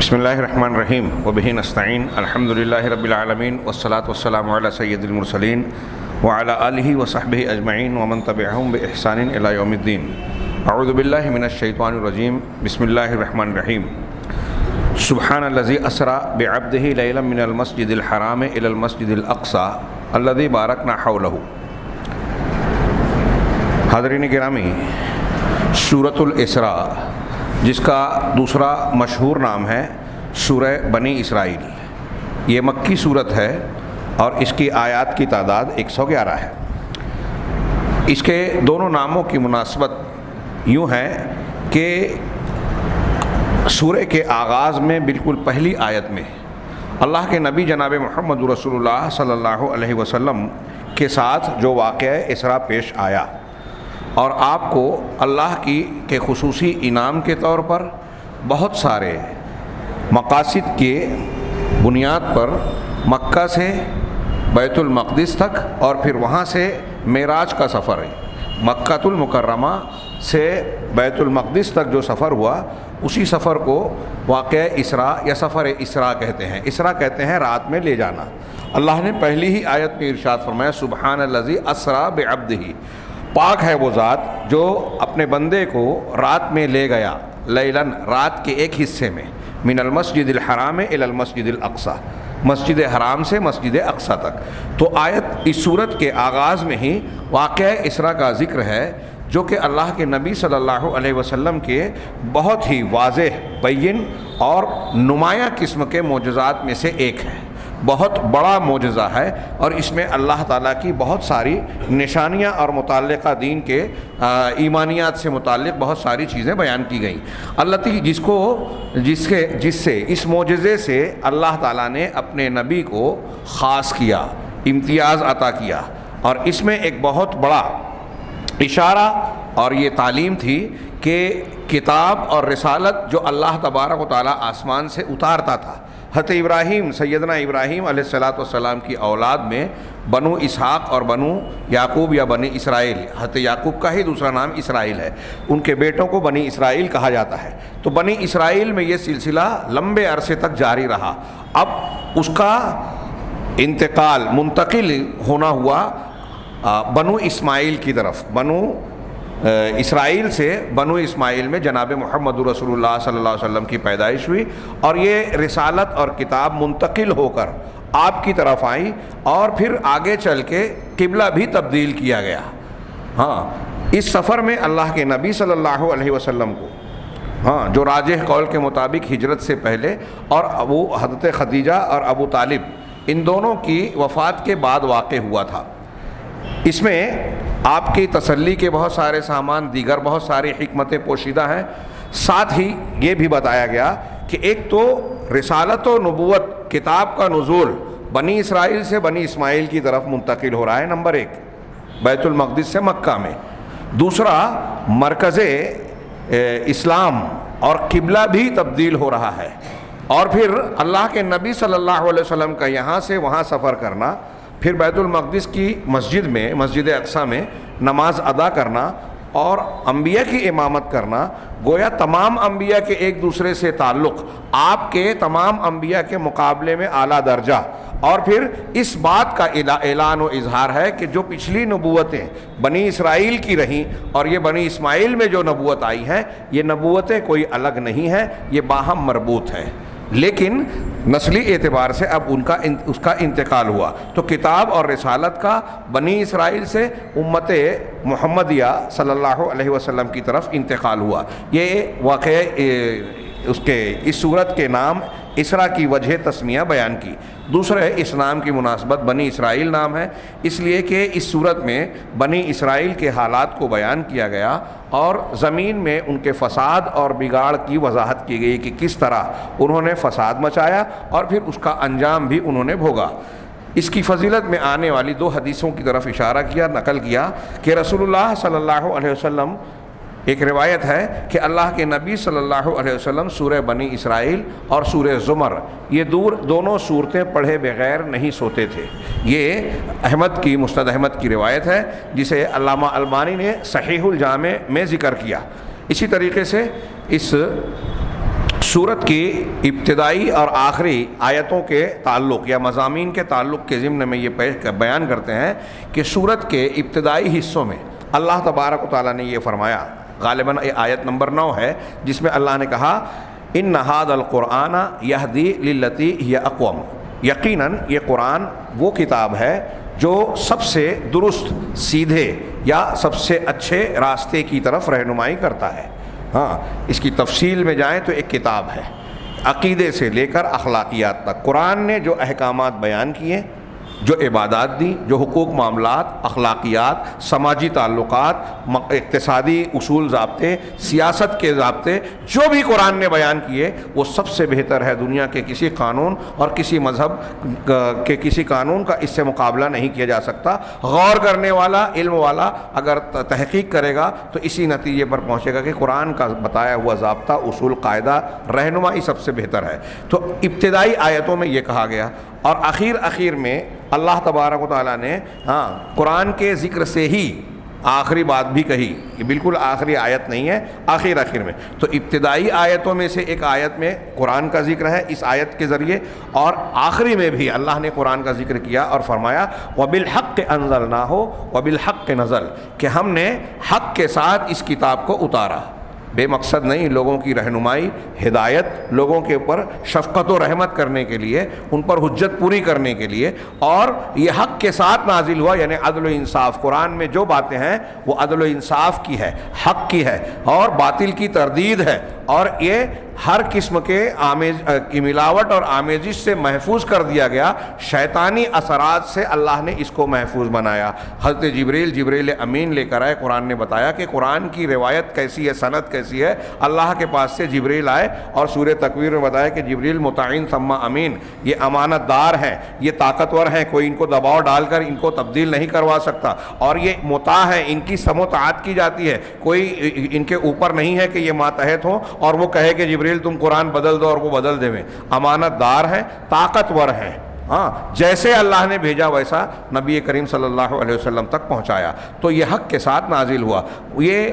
بسم اللہ الرحمن الرحیم وبہ نستعین الحمد للہ رب العالمین والصلاة والسلام علی سید المرسلین وعلی آلہ وصحبہ اجمعین ومن تبعہم بإحسان الی یوم الدین۔ اعوذ باللہ من الشیطان الرجیم، بسم اللہ الرحمن الرحیم۔ سبحان الذی اسری بعبدہ لیلا من المسجد الحرام الی المسجد الاقصی الذی بارکنا حولہ۔ حاضرین گرامی، سورۃ الاسراء، جس کا دوسرا مشہور نام ہے سورہ بنی اسرائیل، یہ مکی صورت ہے اور اس کی آیات کی تعداد 111 ہے۔ اس کے دونوں ناموں کی مناسبت یوں ہے کہ سورہ کے آغاز میں بالکل پہلی آیت میں اللہ کے نبی جناب محمد رسول اللہ صلی اللہ علیہ وسلم کے ساتھ جو واقعہ اسراء پیش آیا اور آپ کو اللہ کے خصوصی انعام کے طور پر بہت سارے مقاصد کے بنیاد پر مکہ سے بیت المقدس تک اور پھر وہاں سے معراج کا سفر ہے، مکہ المکرمہ سے بیت المقدس تک جو سفر ہوا اسی سفر کو واقعہ اسراء یا سفر اسراء کہتے ہیں۔ اسراء کہتے ہیں رات میں لے جانا۔ اللہ نے پہلی ہی آیت میں ارشاد فرمایا سبحان الذی اسری بعبدہ، پاک ہے وہ ذات جو اپنے بندے کو رات میں لے گیا، لیلاً رات کے ایک حصے میں، من المسجد الحرام الی المسجد الاقصی، مسجد حرام سے مسجد اقصی تک۔ تو آیت اس صورت کے آغاز میں ہی واقعہ اسراء کا ذکر ہے، جو کہ اللہ کے نبی صلی اللہ علیہ وسلم کے بہت ہی واضح، بین اور نمایاں قسم کے معجزات میں سے ایک ہے، بہت بڑا معجزہ ہے، اور اس میں اللہ تعالیٰ کی بہت ساری نشانیاں اور متعلقہ دین کے ایمانیات سے متعلق بہت ساری چیزیں بیان کی گئیں۔ جس سے اس معجزے سے اللہ تعالیٰ نے اپنے نبی کو خاص کیا، امتیاز عطا کیا، اور اس میں ایک بہت بڑا اشارہ اور یہ تعلیم تھی کہ کتاب اور رسالت جو اللہ تبارک و تعالیٰ آسمان سے اتارتا تھا، حضرت ابراہیم، سیدنا ابراہیم علیہ السلام کی اولاد میں بنو اسحاق اور بنو یعقوب یا بنی اسرائیل، حضرت یعقوب کا ہی دوسرا نام اسرائیل ہے، ان کے بیٹوں کو بنی اسرائیل کہا جاتا ہے۔ تو بنی اسرائیل میں یہ سلسلہ لمبے عرصے تک جاری رہا، اب اس کا انتقال، منتقل ہونا ہوا بنو اسماعیل کی طرف، بنو اسرائیل سے بنو اسماعیل میں جناب محمد رسول اللہ صلی اللہ علیہ وسلم کی پیدائش ہوئی، اور یہ رسالت اور کتاب منتقل ہو کر آپ کی طرف آئی، اور پھر آگے چل کے قبلہ بھی تبدیل کیا گیا۔ ہاں، اس سفر میں اللہ کے نبی صلی اللہ علیہ وسلم کو، جو راجح قول کے مطابق ہجرت سے پہلے اور حضرت خدیجہ اور ابو طالب ان دونوں کی وفات کے بعد واقع ہوا تھا۔ اس میں آپ کی تسلی کے بہت سارے سامان، دیگر بہت ساری حکمتیں پوشیدہ ہیں، ساتھ ہی یہ بھی بتایا گیا کہ ایک تو رسالت و نبوت، کتاب کا نزول بنی اسرائیل سے بنی اسماعیل کی طرف منتقل ہو رہا ہے، نمبر ایک بیت المقدس سے مکہ میں، دوسرا مرکز اسلام اور قبلہ بھی تبدیل ہو رہا ہے، اور پھر اللہ کے نبی صلی اللہ علیہ وسلم کا یہاں سے وہاں سفر کرنا، پھر بیت المقدس کی مسجد میں، مسجد اقصی میں نماز ادا کرنا اور انبیاء کی امامت کرنا، گویا تمام انبیاء کے ایک دوسرے سے تعلق آپ کے تمام انبیاء کے مقابلے میں اعلیٰ درجہ، اور پھر اس بات کا اعلان و اظہار ہے کہ جو پچھلی نبوتیں بنی اسرائیل کی رہیں اور یہ بنی اسماعیل میں جو نبوت آئی ہیں، یہ نبوتیں کوئی الگ نہیں ہیں، یہ باہم مربوط ہیں، لیکن نسلی اعتبار سے اب اس کا انتقال ہوا۔ تو کتاب اور رسالت کا بنی اسرائیل سے امت محمدیہ صلی اللہ علیہ وسلم کی طرف انتقال ہوا۔ یہ واقعہ اس صورت کے نام اسراء کی وجہ تسمیہ بیان کی۔ دوسرے، اس نام کی مناسبت بنی اسرائیل نام ہے اس لیے کہ اس صورت میں بنی اسرائیل کے حالات کو بیان کیا گیا اور زمین میں ان کے فساد اور بگاڑ کی وضاحت کی گئی کہ کس طرح انہوں نے فساد مچایا اور پھر اس کا انجام بھی انہوں نے بھوگا۔ اس کی فضیلت میں آنے والی دو حدیثوں کی طرف اشارہ کیا، نقل کیا کہ رسول اللہ صلی اللہ علیہ وسلم، ایک روایت ہے کہ اللہ کے نبی صلی اللہ علیہ وسلم سورہ بنی اسرائیل اور سورہ زمر، یہ دونوں صورتیں پڑھے بغیر نہیں سوتے تھے۔ یہ مسند احمد کی روایت ہے جسے علامہ البانی نے صحیح الجامع میں ذکر کیا۔ اسی طریقے سے اس سورت کی ابتدائی اور آخری آیتوں کے تعلق یا مضامین کے تعلق کے ضمن میں یہ بیان کرتے ہیں کہ سورت کے ابتدائی حصوں میں اللہ تبارک و تعالیٰ نے یہ فرمایا، غالباً آیت نمبر 9 ہے، جس میں اللہ نے کہا ان ھذا القرآن یہدی للتی ہی اقوم، یقیناً یہ قرآن وہ کتاب ہے جو سب سے درست، سیدھے یا سب سے اچھے راستے کی طرف رہنمائی کرتا ہے۔ ہاں، اس کی تفصیل میں جائیں تو ایک کتاب ہے، عقیدے سے لے کر اخلاقیات تک قرآن نے جو احکامات بیان کیے، جو عبادات دی، جو حقوق معاملات، اخلاقیات، سماجی تعلقات، اقتصادی اصول ضابطے، سیاست کے ضابطے، جو بھی قرآن نے بیان کیے وہ سب سے بہتر ہے۔ دنیا کے کسی قانون اور کسی مذہب کے کسی قانون کا اس سے مقابلہ نہیں کیا جا سکتا۔ غور کرنے والا، علم والا اگر تحقیق کرے گا تو اسی نتیجے پر پہنچے گا کہ قرآن کا بتایا ہوا ضابطہ، اصول، قاعدہ، رہنمائی سب سے بہتر ہے۔ تو ابتدائی آیتوں میں یہ کہا گیا، اور اخیر میں اللہ تبارک و تعالیٰ نے قرآن کے ذکر سے ہی آخری بات بھی کہی، یہ بالکل آخری آیت نہیں ہے، آخر میں۔ تو ابتدائی آیتوں میں سے ایک آیت میں قرآن کا ذکر ہے اس آیت کے ذریعے، اور آخری میں بھی اللہ نے قرآن کا ذکر کیا اور فرمایا وَبِالْحَقِّ أَنزَلْنَاهُ وَبِالْحَقِّ نَزَلَ، کہ ہم نے حق کے ساتھ اس کتاب کو اتارا۔ بے مقصد نہیں، لوگوں کی رہنمائی، ہدایت، لوگوں کے اوپر شفقت و رحمت کرنے کے لیے، ان پر حجت پوری کرنے کے لیے، اور یہ حق کے ساتھ نازل ہوا، یعنی عدل و انصاف۔ قرآن میں جو باتیں ہیں وہ عدل و انصاف کی ہے، حق کی ہے، اور باطل کی تردید ہے، اور یہ ہر قسم کے ملاوٹ اور آمیزش سے محفوظ کر دیا گیا۔ شیطانی اثرات سے اللہ نے اس کو محفوظ بنایا۔ حضرت جبریل امین لے کر آئے، قرآن نے بتایا کہ قرآن کی روایت کیسی ہے، سند کیسی ہے۔ اللہ کے پاس سے جبریل آئے، اور سورہ تکویر میں بتایا کہ جبریل مطاعن ثم امین، یہ امانت دار ہیں، یہ طاقتور ہیں، کوئی ان کو دباؤ ڈال کر ان کو تبدیل نہیں کروا سکتا، اور یہ مطاع ہیں، ان کی سم و طاعت کی جاتی ہے، کوئی ان کے اوپر نہیں ہے کہ یہ ماتحت ہوں اور وہ کہے کہ جبریل تم قرآن بدل دو اور وہ بدل دے۔ امانت دار ہیں، طاقتور ہیں، جیسے اللہ نے بھیجا ویسا نبی کریم صلی اللہ علیہ وسلم تک پہنچایا۔ تو یہ حق کے ساتھ نازل ہوا۔ یہ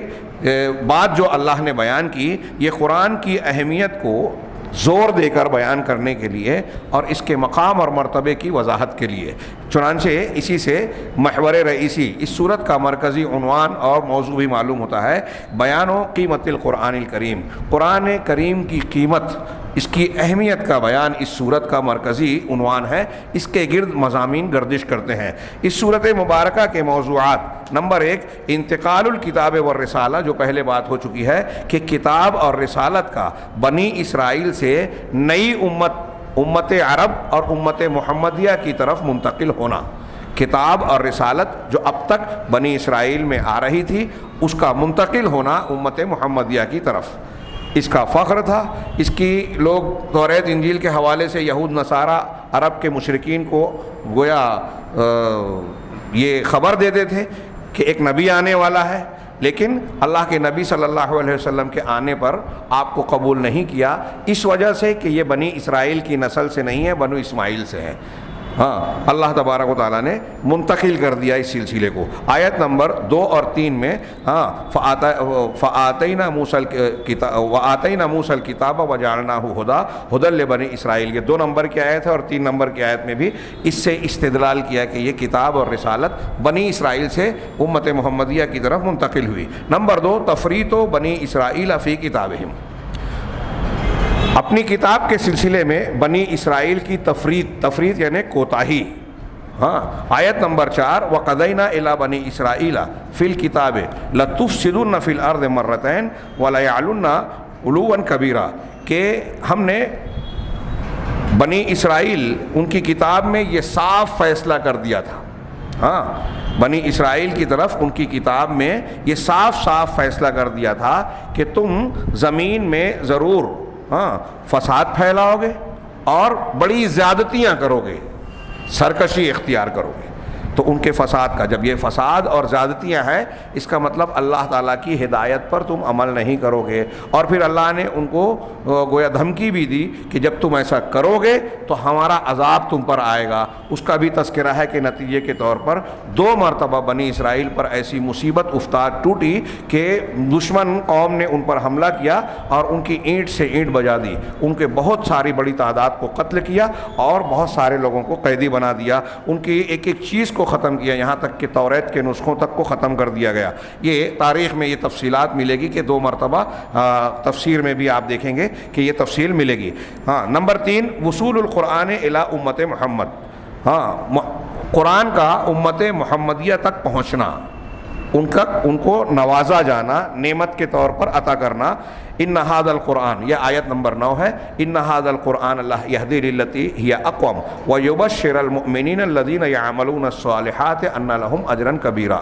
بات جو اللہ نے بیان کی، یہ قرآن کی اہمیت کو زور دے کر بیان کرنے کے لیے اور اس کے مقام اور مرتبے کی وضاحت کے لیے۔ چنانچہ اسی سے محور رئیسی اس صورت کا مرکزی عنوان اور موضوع بھی معلوم ہوتا ہے، بیان و قیمت القرآن الکریم، قرآن کریم کی قیمت، اس کی اہمیت کا بیان اس صورت کا مرکزی عنوان ہے۔ اس کے گرد مضامین گردش کرتے ہیں۔ اس صورت مبارکہ کے موضوعات: نمبر 1، انتقال الکتاب والرسالہ، جو پہلے بات ہو چکی ہے کہ کتاب اور رسالت کا بنی اسرائیل سے نئی امت عرب اور امت محمدیہ کی طرف منتقل ہونا۔ کتاب اور رسالت جو اب تک بنی اسرائیل میں آ رہی تھی، اس کا منتقل ہونا امت محمدیہ کی طرف، اس کا فخر تھا۔ اس کی لوگ توریت انجیل کے حوالے سے یہود نصارہ عرب کے مشرکین کو گویا یہ خبر دیتے تھے کہ ایک نبی آنے والا ہے، لیکن اللہ کے نبی صلی اللہ علیہ وسلم کے آنے پر آپ کو قبول نہیں کیا، اس وجہ سے کہ یہ بنی اسرائیل کی نسل سے نہیں ہے، بنو اسماعیل سے ہے۔ اللہ تبارک و تعالیٰ نے منتقل کر دیا اس سلسلے کو۔ آیت نمبر 2 اور 3 میں فَآتَيْنَا مُوسَى الْكِتَابَ وَجَعَلْنَاهُ هُدًى لِبَنِي اسرائیل، یہ 2 نمبر کی آیت ہے، اور 3 نمبر کی آیت میں بھی اس سے استدلال کیا کہ یہ کتاب اور رسالت بنی اسرائیل سے امت محمدیہ کی طرف منتقل ہوئی۔ نمبر 2، تفریط بنی اسرائیل فی کتابہم، اپنی کتاب کے سلسلے میں بنی اسرائیل کی تفریط یعنی کوتاہی۔ آیت نمبر 4، وَقَضَيْنَا إِلَىٰ بَنِي إِسْرَائِيلَ فِي الْكِتَابِ لَتُفْسِدُنَّ فِي الْأَرْضِ مَرَّتَيْنِ وَلَيَعْلُنَّ عُلُوًّا كَبِيرًا، کہ ہم نے بنی اسرائیل، ان کی کتاب میں یہ صاف فیصلہ کر دیا تھا، بنی اسرائیل کی طرف ان کی کتاب میں یہ صاف فیصلہ کر دیا تھا کہ تم زمین میں ضرور فساد پھیلاؤ گے اور بڑی زیادتیاں کرو گے، سرکشی اختیار کرو گے۔ تو ان کے فساد کا، جب یہ فساد اور زیادتیاں ہیں اس کا مطلب اللہ تعالیٰ کی ہدایت پر تم عمل نہیں کرو گے، اور پھر اللہ نے ان کو گویا دھمکی بھی دی کہ جب تم ایسا کرو گے تو ہمارا عذاب تم پر آئے گا۔ اس کا بھی تذکرہ ہے کہ نتیجے کے طور پر 2 مرتبہ بنی اسرائیل پر ایسی مصیبت افتاد ٹوٹی کہ دشمن قوم نے ان پر حملہ کیا اور ان کی اینٹ سے اینٹ بجا دی، ان کے بہت ساری بڑی تعداد کو قتل کیا اور بہت سارے لوگوں کو قیدی بنا دیا، ان کی ایک ایک چیز کو ختم کیا، یہاں تک کہ توریت کے نسخوں تک کو ختم کر دیا گیا۔ یہ تاریخ میں یہ تفصیلات ملے گی کہ 2 مرتبہ تفسیر میں بھی آپ دیکھیں گے کہ یہ تفصیل ملے گی۔ ہاں، نمبر 3 وصول القرآن الی امت محمد، ہاں قرآن کا امت محمدیہ تک پہنچنا، ان کو نوازا جانا، نعمت کے طور پر عطا کرنا۔ ان ھذا القرآن، یہ آیت نمبر 9 ہے، ان ھذا القرآن اللہ یہدی للتی ہی اقوم ویبشر المؤمنین الذین یعملون الصالحات ان لہم اجرا کبیرا،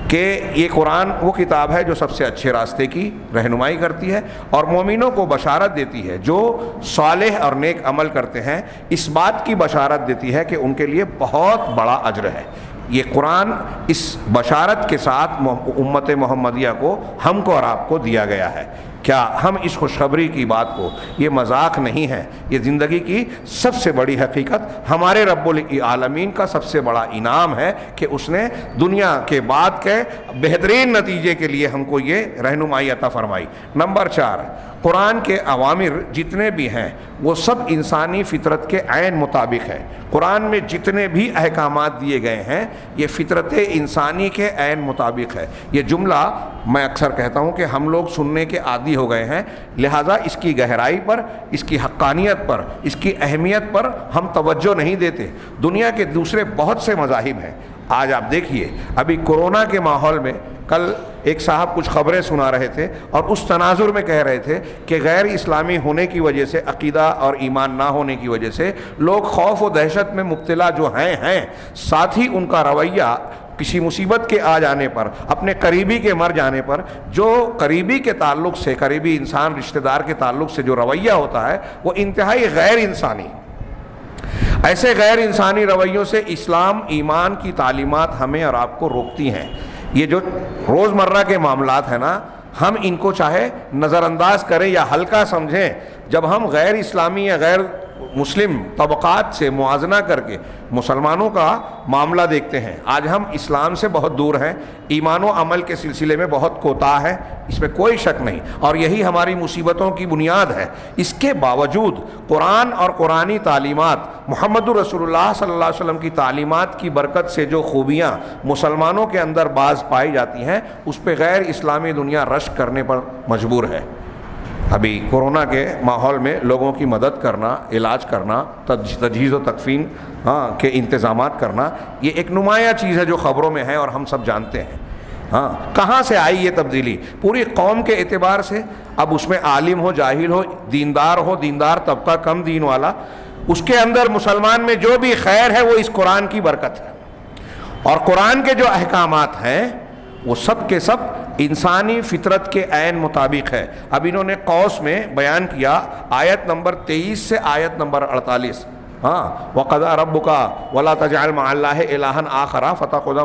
کہ یہ قرآن وہ کتاب ہے جو سب سے اچھے راستے کی رہنمائی کرتی ہے اور مومنوں کو بشارت دیتی ہے جو صالح اور نیک عمل کرتے ہیں، اس بات کی بشارت دیتی ہے کہ ان کے لیے بہت بڑا اجر ہے۔ یہ قرآن اس بشارت کے ساتھ امت محمدیہ کو، ہم کو اور آپ کو دیا گیا ہے۔ کیا ہم اس خوشخبری کی بات کو، یہ مذاق نہیں ہے، یہ زندگی کی سب سے بڑی حقیقت، ہمارے رب العالمین کا سب سے بڑا انعام ہے کہ اس نے دنیا کے بعد کے بہترین نتیجے کے لیے ہم کو یہ رہنمائی عطا فرمائی۔ نمبر 4 قرآن کے اوامر جتنے بھی ہیں وہ سب انسانی فطرت کے عین مطابق ہے۔ قرآن میں جتنے بھی احکامات دیے گئے ہیں یہ فطرت انسانی کے عین مطابق ہے۔ یہ جملہ میں اکثر کہتا ہوں کہ ہم لوگ سننے کے عادی ہو گئے ہیں، لہٰذا اس کی گہرائی پر، اس کی حقانیت پر، اس کی اہمیت پر ہم توجہ نہیں دیتے۔ دنیا کے دوسرے بہت سے مذاہب ہیں، آج آپ دیکھیے ابھی کورونا کے ماحول میں، کل ایک صاحب کچھ خبریں سنا رہے تھے اور اس تناظر میں کہہ رہے تھے کہ غیر اسلامی ہونے کی وجہ سے، عقیدہ اور ایمان نہ ہونے کی وجہ سے لوگ خوف و دہشت میں مبتلا جو ہیں، ساتھ ہی ان کا رویہ کسی مصیبت کے آ جانے پر، اپنے قریبی کے مر جانے پر، جو قریبی کے تعلق سے، قریبی انسان رشتہ دار کے تعلق سے جو رویہ ہوتا ہے وہ انتہائی غیر انسانی، ایسے غیر انسانی رویوں سے اسلام ایمان کی تعلیمات ہمیں اور آپ کو روکتی ہیں۔ یہ جو روزمرہ کے معاملات ہیں نا، ہم ان کو چاہے نظر انداز کریں یا ہلکا سمجھیں، جب ہم غیر اسلامی یا غیر مسلم طبقات سے موازنہ کر کے مسلمانوں کا معاملہ دیکھتے ہیں، آج ہم اسلام سے بہت دور ہیں، ایمان و عمل کے سلسلے میں بہت کوتاہ ہے، اس میں کوئی شک نہیں، اور یہی ہماری مصیبتوں کی بنیاد ہے۔ اس کے باوجود قرآن اور قرآنی تعلیمات، محمد رسول اللہ صلی اللہ علیہ وسلم کی تعلیمات کی برکت سے جو خوبیاں مسلمانوں کے اندر بعض پائی جاتی ہیں، اس پہ غیر اسلامی دنیا رشک کرنے پر مجبور ہے۔ ابھی کورونا کے ماحول میں لوگوں کی مدد کرنا، علاج کرنا، تجہیز و تکفین کے انتظامات کرنا، یہ ایک نمایاں چیز ہے جو خبروں میں ہے اور ہم سب جانتے ہیں۔ کہاں سے آئی یہ تبدیلی؟ پوری قوم کے اعتبار سے، اب اس میں عالم ہو، جاہل ہو، دیندار طبقہ، کم دین والا، اس کے اندر مسلمان میں جو بھی خیر ہے وہ اس قرآن کی برکت ہے، اور قرآن کے جو احکامات ہیں وہ سب کے سب انسانی فطرت کے عین مطابق ہے۔ اب انہوں نے قوس میں بیان کیا آیت نمبر 23 سے آیت نمبر 48، وَقَضَىٰ رَبُّكَ وَلَا تَجْعَلْ مَعَ اللَّهِ إِلَٰهًا آخَرَ فَتَقْعُدَ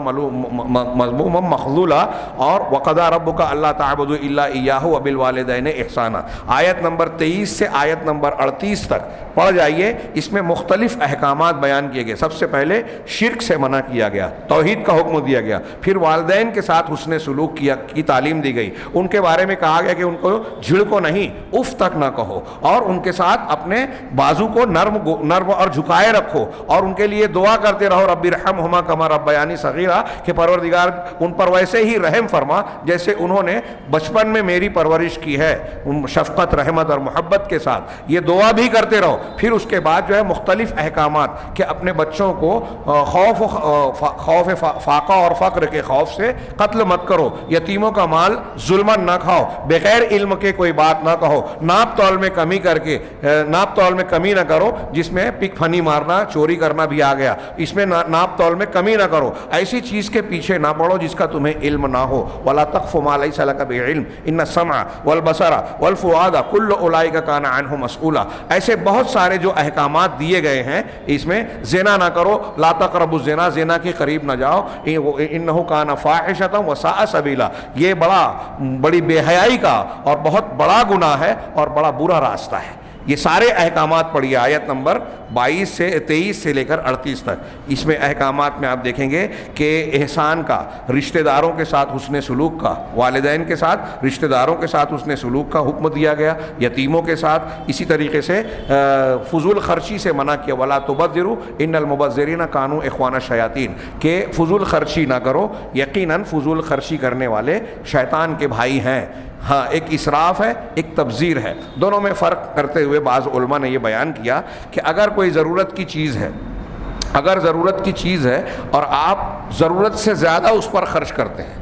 مَذْمُومًا مَخْذُولًا، اور وَقَضَىٰ رَبُّكَ أَلَّا تَعْبُدُوا إِلَّا إِيَّاهُ وَبِالْوَالِدَيْنِ إِحْسَانًا، آیت نمبر 23 سے آیت نمبر 38 تک پڑھ جائیے۔ اس میں مختلف احکامات بیان کیے گئے۔ سب سے پہلے شرک سے منع کیا گیا، توحید کا حکم دیا گیا، پھر والدین کے ساتھ حسن سلوک کی تعلیم دی گئی، ان کے بارے میں کہا گیا کہ ان کو جھڑکو نہیں، اف تک نہ کہو، اور ان کے ساتھ اپنے بازو کو نرم اور جھکائے رکھو، اور ان کے لیے دعا کرتے رہو رب ارحمہما کما ربیانی صغیرا، کہ پروردگار ان پر ویسے ہی رحم فرما جیسے انہوں نے بچپن میں میری پرورش کی ہے، شفقت، رحمت اور محبت کے ساتھ، یہ دعا بھی کرتے رہو۔ پھر اس کے بعد جو ہے مختلف احکامات کہ اپنے بچوں کو خوف فاقہ اور فقر کے خوف سے قتل مت کرو، یتیموں کا مال ظلمن نہ کھاؤ، بغیر علم کے کوئی بات نہ کہو، ناپ تول میں کمی نہ کرو، جس میں پھنی مارنا، چوری کرنا بھی آ گیا، اس میں ناپ تول میں کمی نہ کرو، ایسی چیز کے پیچھے نہ پڑو جس کا تمہیں علم نہ ہو. وَلَا تَقْفُ مَا لَيْسَ لَكَ بِهِ عِلْمٌ إِنَّ السَّمْعَ وَالْبَصَرَ وَالْفُؤَادَ كُلُّ أُولَٰئِكَ كَانَ عَنْهُ مسؤولا. ایسے بہت سارے جو احکامات دیے گئے ہیں، اس میں زنا نہ کرو، لا تقربوا الزنا، زنا کے قریب نہ جاؤ، انہ کان فاحشۃ وساء سبیلا، یہ بڑی بے حیائی کا اور بہت بڑا گناہ ہے اور بڑا برا راستہ ہے. یہ سارے احکامات پڑھیے، آیت نمبر 23 سے لے کر 38 تک. اس میں احکامات میں آپ دیکھیں گے کہ احسان کا، رشتہ داروں کے ساتھ حسن سلوک کا، والدین کے ساتھ، رشتہ داروں کے ساتھ حسن سلوک کا حکم دیا گیا، یتیموں کے ساتھ اسی طریقے سے فضول خرچی سے منع کیا. ولا تبذروا ان المبذرین کانوا اخوان الشیاطین، کہ فضول خرچی نہ کرو، یقیناً فضول خرچی کرنے والے شیطان کے بھائی ہیں. ہاں، ایک اسراف ہے، ایک تبذیر ہے. دونوں میں فرق کرتے ہوئے بعض علماء نے یہ بیان کیا کہ اگر کوئی ضرورت کی چیز ہے اور آپ ضرورت سے زیادہ اس پر خرچ کرتے ہیں،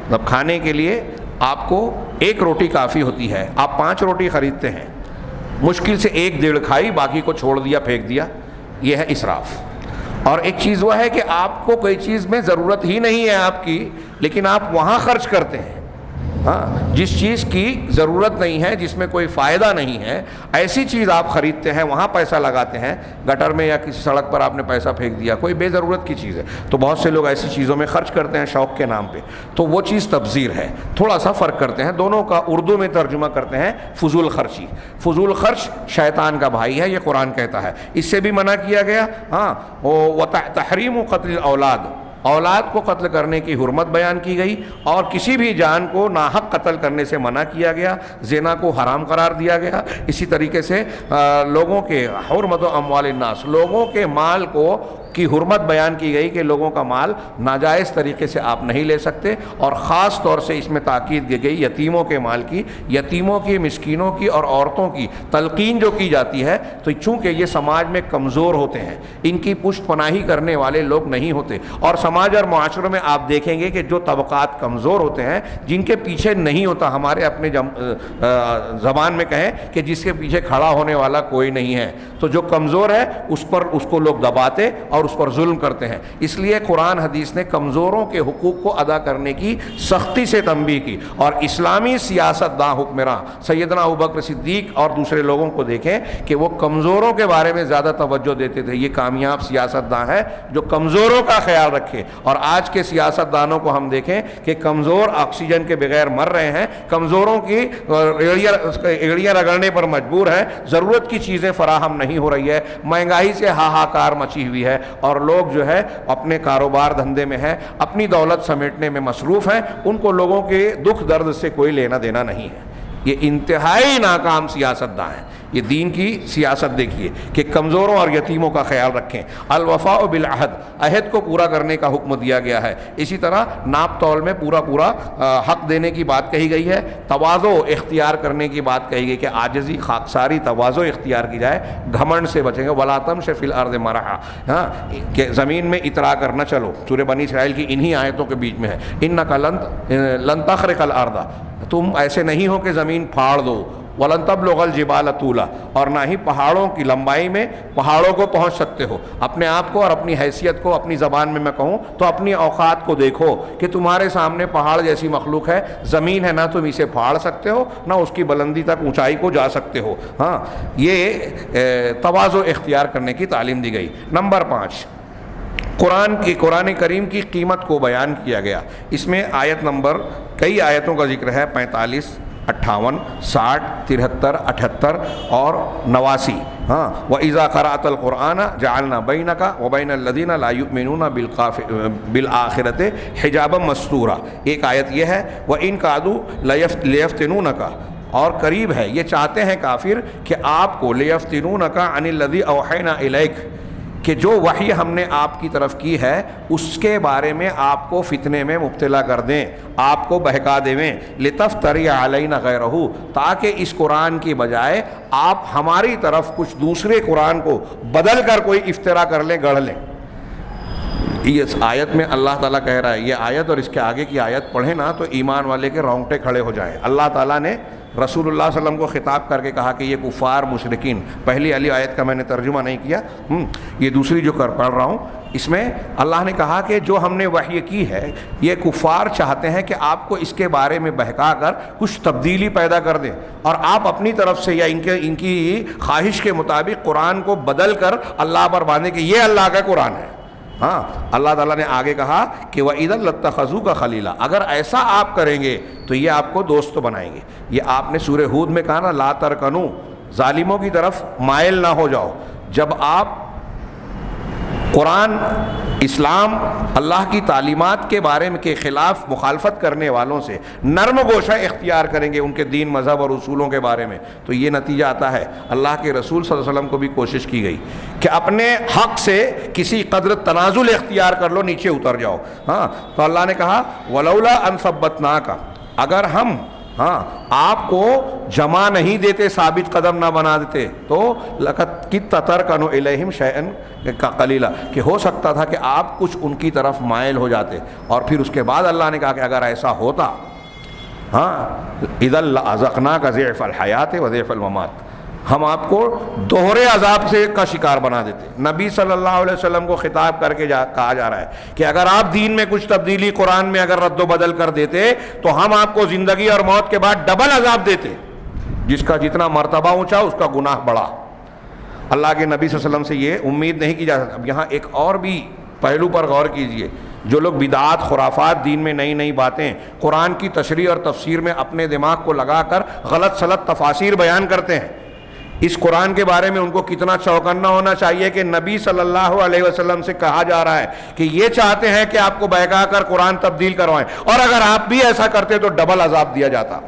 مطلب کھانے کے لیے آپ کو 1 روٹی کافی ہوتی ہے، آپ 5 روٹی خریدتے ہیں، مشکل سے 1-1.5 کھائی، باقی کو چھوڑ دیا، پھینک دیا، یہ ہے اسراف. اور ایک چیز وہ ہے کہ آپ کو کوئی چیز میں ضرورت ہی نہیں ہے آپ کی، لیکن آپ وہاں خرچ کرتے ہیں. ہاں، جس چیز کی ضرورت نہیں ہے، جس میں کوئی فائدہ نہیں ہے، ایسی چیز آپ خریدتے ہیں، وہاں پیسہ لگاتے ہیں. گٹر میں یا کسی سڑک پر آپ نے پیسہ پھینک دیا، کوئی بے ضرورت کی چیز ہے، تو بہت سے لوگ ایسی چیزوں میں خرچ کرتے ہیں شوق کے نام پہ، تو وہ چیز تبذیر ہے. تھوڑا سا فرق کرتے ہیں دونوں کا. اردو میں ترجمہ کرتے ہیں فضول خرچی. فضول خرچ شیطان کا بھائی ہے، یہ قرآن کہتا ہے. اس سے بھی منع کیا گیا. ہاں، تحریم قتل الاولاد، اولاد کو قتل کرنے کی حرمت بیان کی گئی، اور کسی بھی جان کو ناحق قتل کرنے سے منع کیا گیا. زنا کو حرام قرار دیا گیا. اسی طریقے سے لوگوں کے حرمت اموال الناس، لوگوں کے مال کی حرمت بیان کی گئی کہ لوگوں کا مال ناجائز طریقے سے آپ نہیں لے سکتے. اور خاص طور سے اس میں تاکید کی گئی یتیموں کے مال کی، یتیموں کی، مسکینوں کی اور عورتوں کی تلقین جو کی جاتی ہے، تو چونکہ یہ سماج میں کمزور ہوتے ہیں، ان کی پشت پناہی کرنے والے لوگ نہیں ہوتے. اور سماج اور معاشروں میں آپ دیکھیں گے کہ جو طبقات کمزور ہوتے ہیں، جن کے پیچھے نہیں ہوتا، ہمارے اپنے زبان میں کہیں کہ جس کے پیچھے کھڑا ہونے والا کوئی نہیں ہے، تو جو کمزور ہے اس کو لوگ دباتے اور اس پر ظلم کرتے ہیں. اس لیے قرآن حدیث نے کمزوروں کے حقوق کو ادا کرنے کی سختی سے تنبیہ کی. اور اسلامی سیاست داں حکمراں سیدنا ابوبکر صدیق اور دوسرے لوگوں کو دیکھیں کہ وہ کمزوروں کے بارے میں زیادہ توجہ دیتے تھے. یہ کامیاب سیاست داں ہے جو کمزوروں کا خیال رکھے. اور آج کے سیاست دانوں کو ہم دیکھیں کہ کمزور آکسیجن کے بغیر مر رہے ہیں، کمزوروں کی ایڑیاں رگڑنے پر مجبور ہیں، ضرورت کی چیزیں فراہم نہیں ہو رہی ہے، مہنگائی سے ہاہاکار مچی ہوئی ہے، اور لوگ جو ہے اپنے کاروبار دھندے میں ہیں، اپنی دولت سمیٹنے میں مصروف ہیں. ان کو لوگوں کے دکھ درد سے کوئی لینا دینا نہیں ہے. یہ انتہائی ناکام سیاست داں ہیں. یہ دین کی سیاست دیکھیے کہ کمزوروں اور یتیموں کا خیال رکھیں. الوفاء بالعہد، عہد کو پورا کرنے کا حکم دیا گیا ہے. اسی طرح ناپ تول میں پورا حق دینے کی بات کہی گئی ہے. تواضع اختیار کرنے کی بات کہی گئی کہ عاجزی، خاکساری، تواضع اختیار کی جائے، گھمنڈ سے بچیں گے. ولا تمش فی الارض مرحا، ہاں، کہ زمین میں اترا کر نہ چلو. سورہ بنی اسرائیل کی انہی آیتوں کے بیچ میں ہے انک لن تخرق الارض، تم ایسے نہیں ہو کہ زمین پھاڑ دو. وَلَن تَبْلُغَ الْجِبَالَ طُولًا، اور نہ ہی پہاڑوں کی لمبائی میں پہاڑوں کو پہنچ سکتے ہو. اپنے آپ کو اور اپنی حیثیت کو، اپنی زبان میں کہوں تو اپنی اوقات کو دیکھو کہ تمہارے سامنے پہاڑ جیسی مخلوق ہے، زمین ہے، نہ تم اسے پھاڑ سکتے ہو نہ اس کی بلندی تک، اونچائی کو جا سکتے ہو. ہاں، یہ تواضع اختیار کرنے کی تعلیم دی گئی. نمبر 5، قرآن کریم کی قیمت کو بیان کیا گیا. اس میں آیت نمبر، کئی آیتوں کا ذکر ہے، 45، 58، 60، 73، 78 اور 89. ہاں، وَإِذَا قَرَأْتَ الْقُرْآنَ جَعَلْنَا بَيْنَكَ وَبَيْنَ الَّذِينَ لَا يُؤْمِنُونَ بِالْآخِرَةِ حِجَابًا مَسْتُورًا. ایک آیت یہ ہے وَإِن كَادُوا لَيَفْتِنُونَكَ، اور قریب ہے، یہ چاہتے ہیں کافر کہ آپ کو لِيَفْتِنُونَكَ عَنِ الَّذِي أَوْحَيْنَا إِلَيْكَ، کہ جو وحی ہم نے آپ کی طرف کی ہے اس کے بارے میں آپ کو فتنے میں مبتلا کر دیں، آپ کو بہکا دیں. لِتَفْتَرِيَ عَلَيْنَا غَيْرَهُ، تاکہ اس قرآن کی بجائے آپ ہماری طرف کچھ دوسرے قرآن کو بدل کر کوئی افطرا کر لیں، گڑھ لیں. اس آیت میں اللہ تعالیٰ کہہ رہا ہے، یہ آیت اور اس کے آگے کی آیت پڑھیں نا تو ایمان والے کے رونگٹے کھڑے ہو جائیں. اللہ تعالیٰ نے رسول اللہ صلی اللہ علیہ وسلم کو خطاب کر کے کہا کہ یہ کفار مشرکین، پہلی علی آیت کا میں نے ترجمہ نہیں کیا، یہ دوسری جو پڑھ رہا ہوں، اس میں اللہ نے کہا کہ جو ہم نے وحی کی ہے یہ کفار چاہتے ہیں کہ آپ کو اس کے بارے میں بہکا کر کچھ تبدیلی پیدا کر دیں، اور آپ اپنی طرف سے یا ان کی خواہش کے مطابق قرآن کو بدل کر اللہ پر باندھیں کہ یہ اللہ کا قرآن ہے۔ ہاں، اللہ تعالیٰ نے آگے کہا کہ وَإِذًا لَاتَّخَذُوكَ خَلِيلًا، اگر ایسا آپ کریں گے تو یہ آپ کو دوست بنائیں گے۔ یہ آپ نے سورہ ہود میں کہا نا، لا ترکنوا، ظالموں کی طرف مائل نہ ہو جاؤ۔ جب آپ قرآن، اسلام، اللہ کی تعلیمات کے بارے میں کے خلاف مخالفت کرنے والوں سے نرم گوشہ اختیار کریں گے ان کے دین، مذہب اور اصولوں کے بارے میں، تو یہ نتیجہ آتا ہے۔ اللہ کے رسول صلی اللہ علیہ وسلم کو بھی کوشش کی گئی کہ اپنے حق سے کسی قدر تنازل اختیار کر لو، نیچے اتر جاؤ۔ ہاں، تو اللہ نے کہا وَلَوْلَا أَن ثَبَّتْنَاكَ، اگر ہم آپ کو جمع نہیں دیتے، ثابت قدم نہ بنا دیتے، تو لَقَدْ كِدتَّ تَرْكَنُوا إِلَيْهِمْ شَيْئًا قَلِيلًا، کہ ہو سکتا تھا کہ آپ کچھ ان کی طرف مائل ہو جاتے۔ اور پھر اس کے بعد اللہ نے کہا کہ اگر ایسا ہوتا، اِذًا لَأَذَقْنَاكَ ضِعْفَ الْحَيَاةِ وَضِعْفَ الْمَمَاتِ، ہم آپ کو دوہرے عذاب سے کا شکار بنا دیتے۔ نبی صلی اللہ علیہ وسلم کو خطاب کر کے کہا جا رہا ہے کہ اگر آپ دین میں کچھ تبدیلی قرآن میں اگر رد و بدل کر دیتے تو ہم آپ کو زندگی اور موت کے بعد ڈبل عذاب دیتے، جس کا جتنا مرتبہ اونچا اس کا گناہ بڑا۔ اللہ کے نبی صلی اللہ علیہ وسلم سے یہ امید نہیں کی جا سکتی۔ اب یہاں ایک اور بھی پہلو پر غور کیجئے، جو لوگ بدعات، خرافات، دین میں نئی نئی باتیں قرآن کی تشریح اور تفسیر میں اپنے دماغ کو لگا کر غلط سلط تفاسیر بیان کرتے ہیں، اس قرآن کے بارے میں ان کو کتنا چوکنا ہونا چاہیے کہ نبی صلی اللہ علیہ وسلم سے کہا جا رہا ہے کہ یہ چاہتے ہیں کہ آپ کو بہکا کر قرآن تبدیل کروائیں، اور اگر آپ بھی ایسا کرتے تو ڈبل عذاب دیا جاتا۔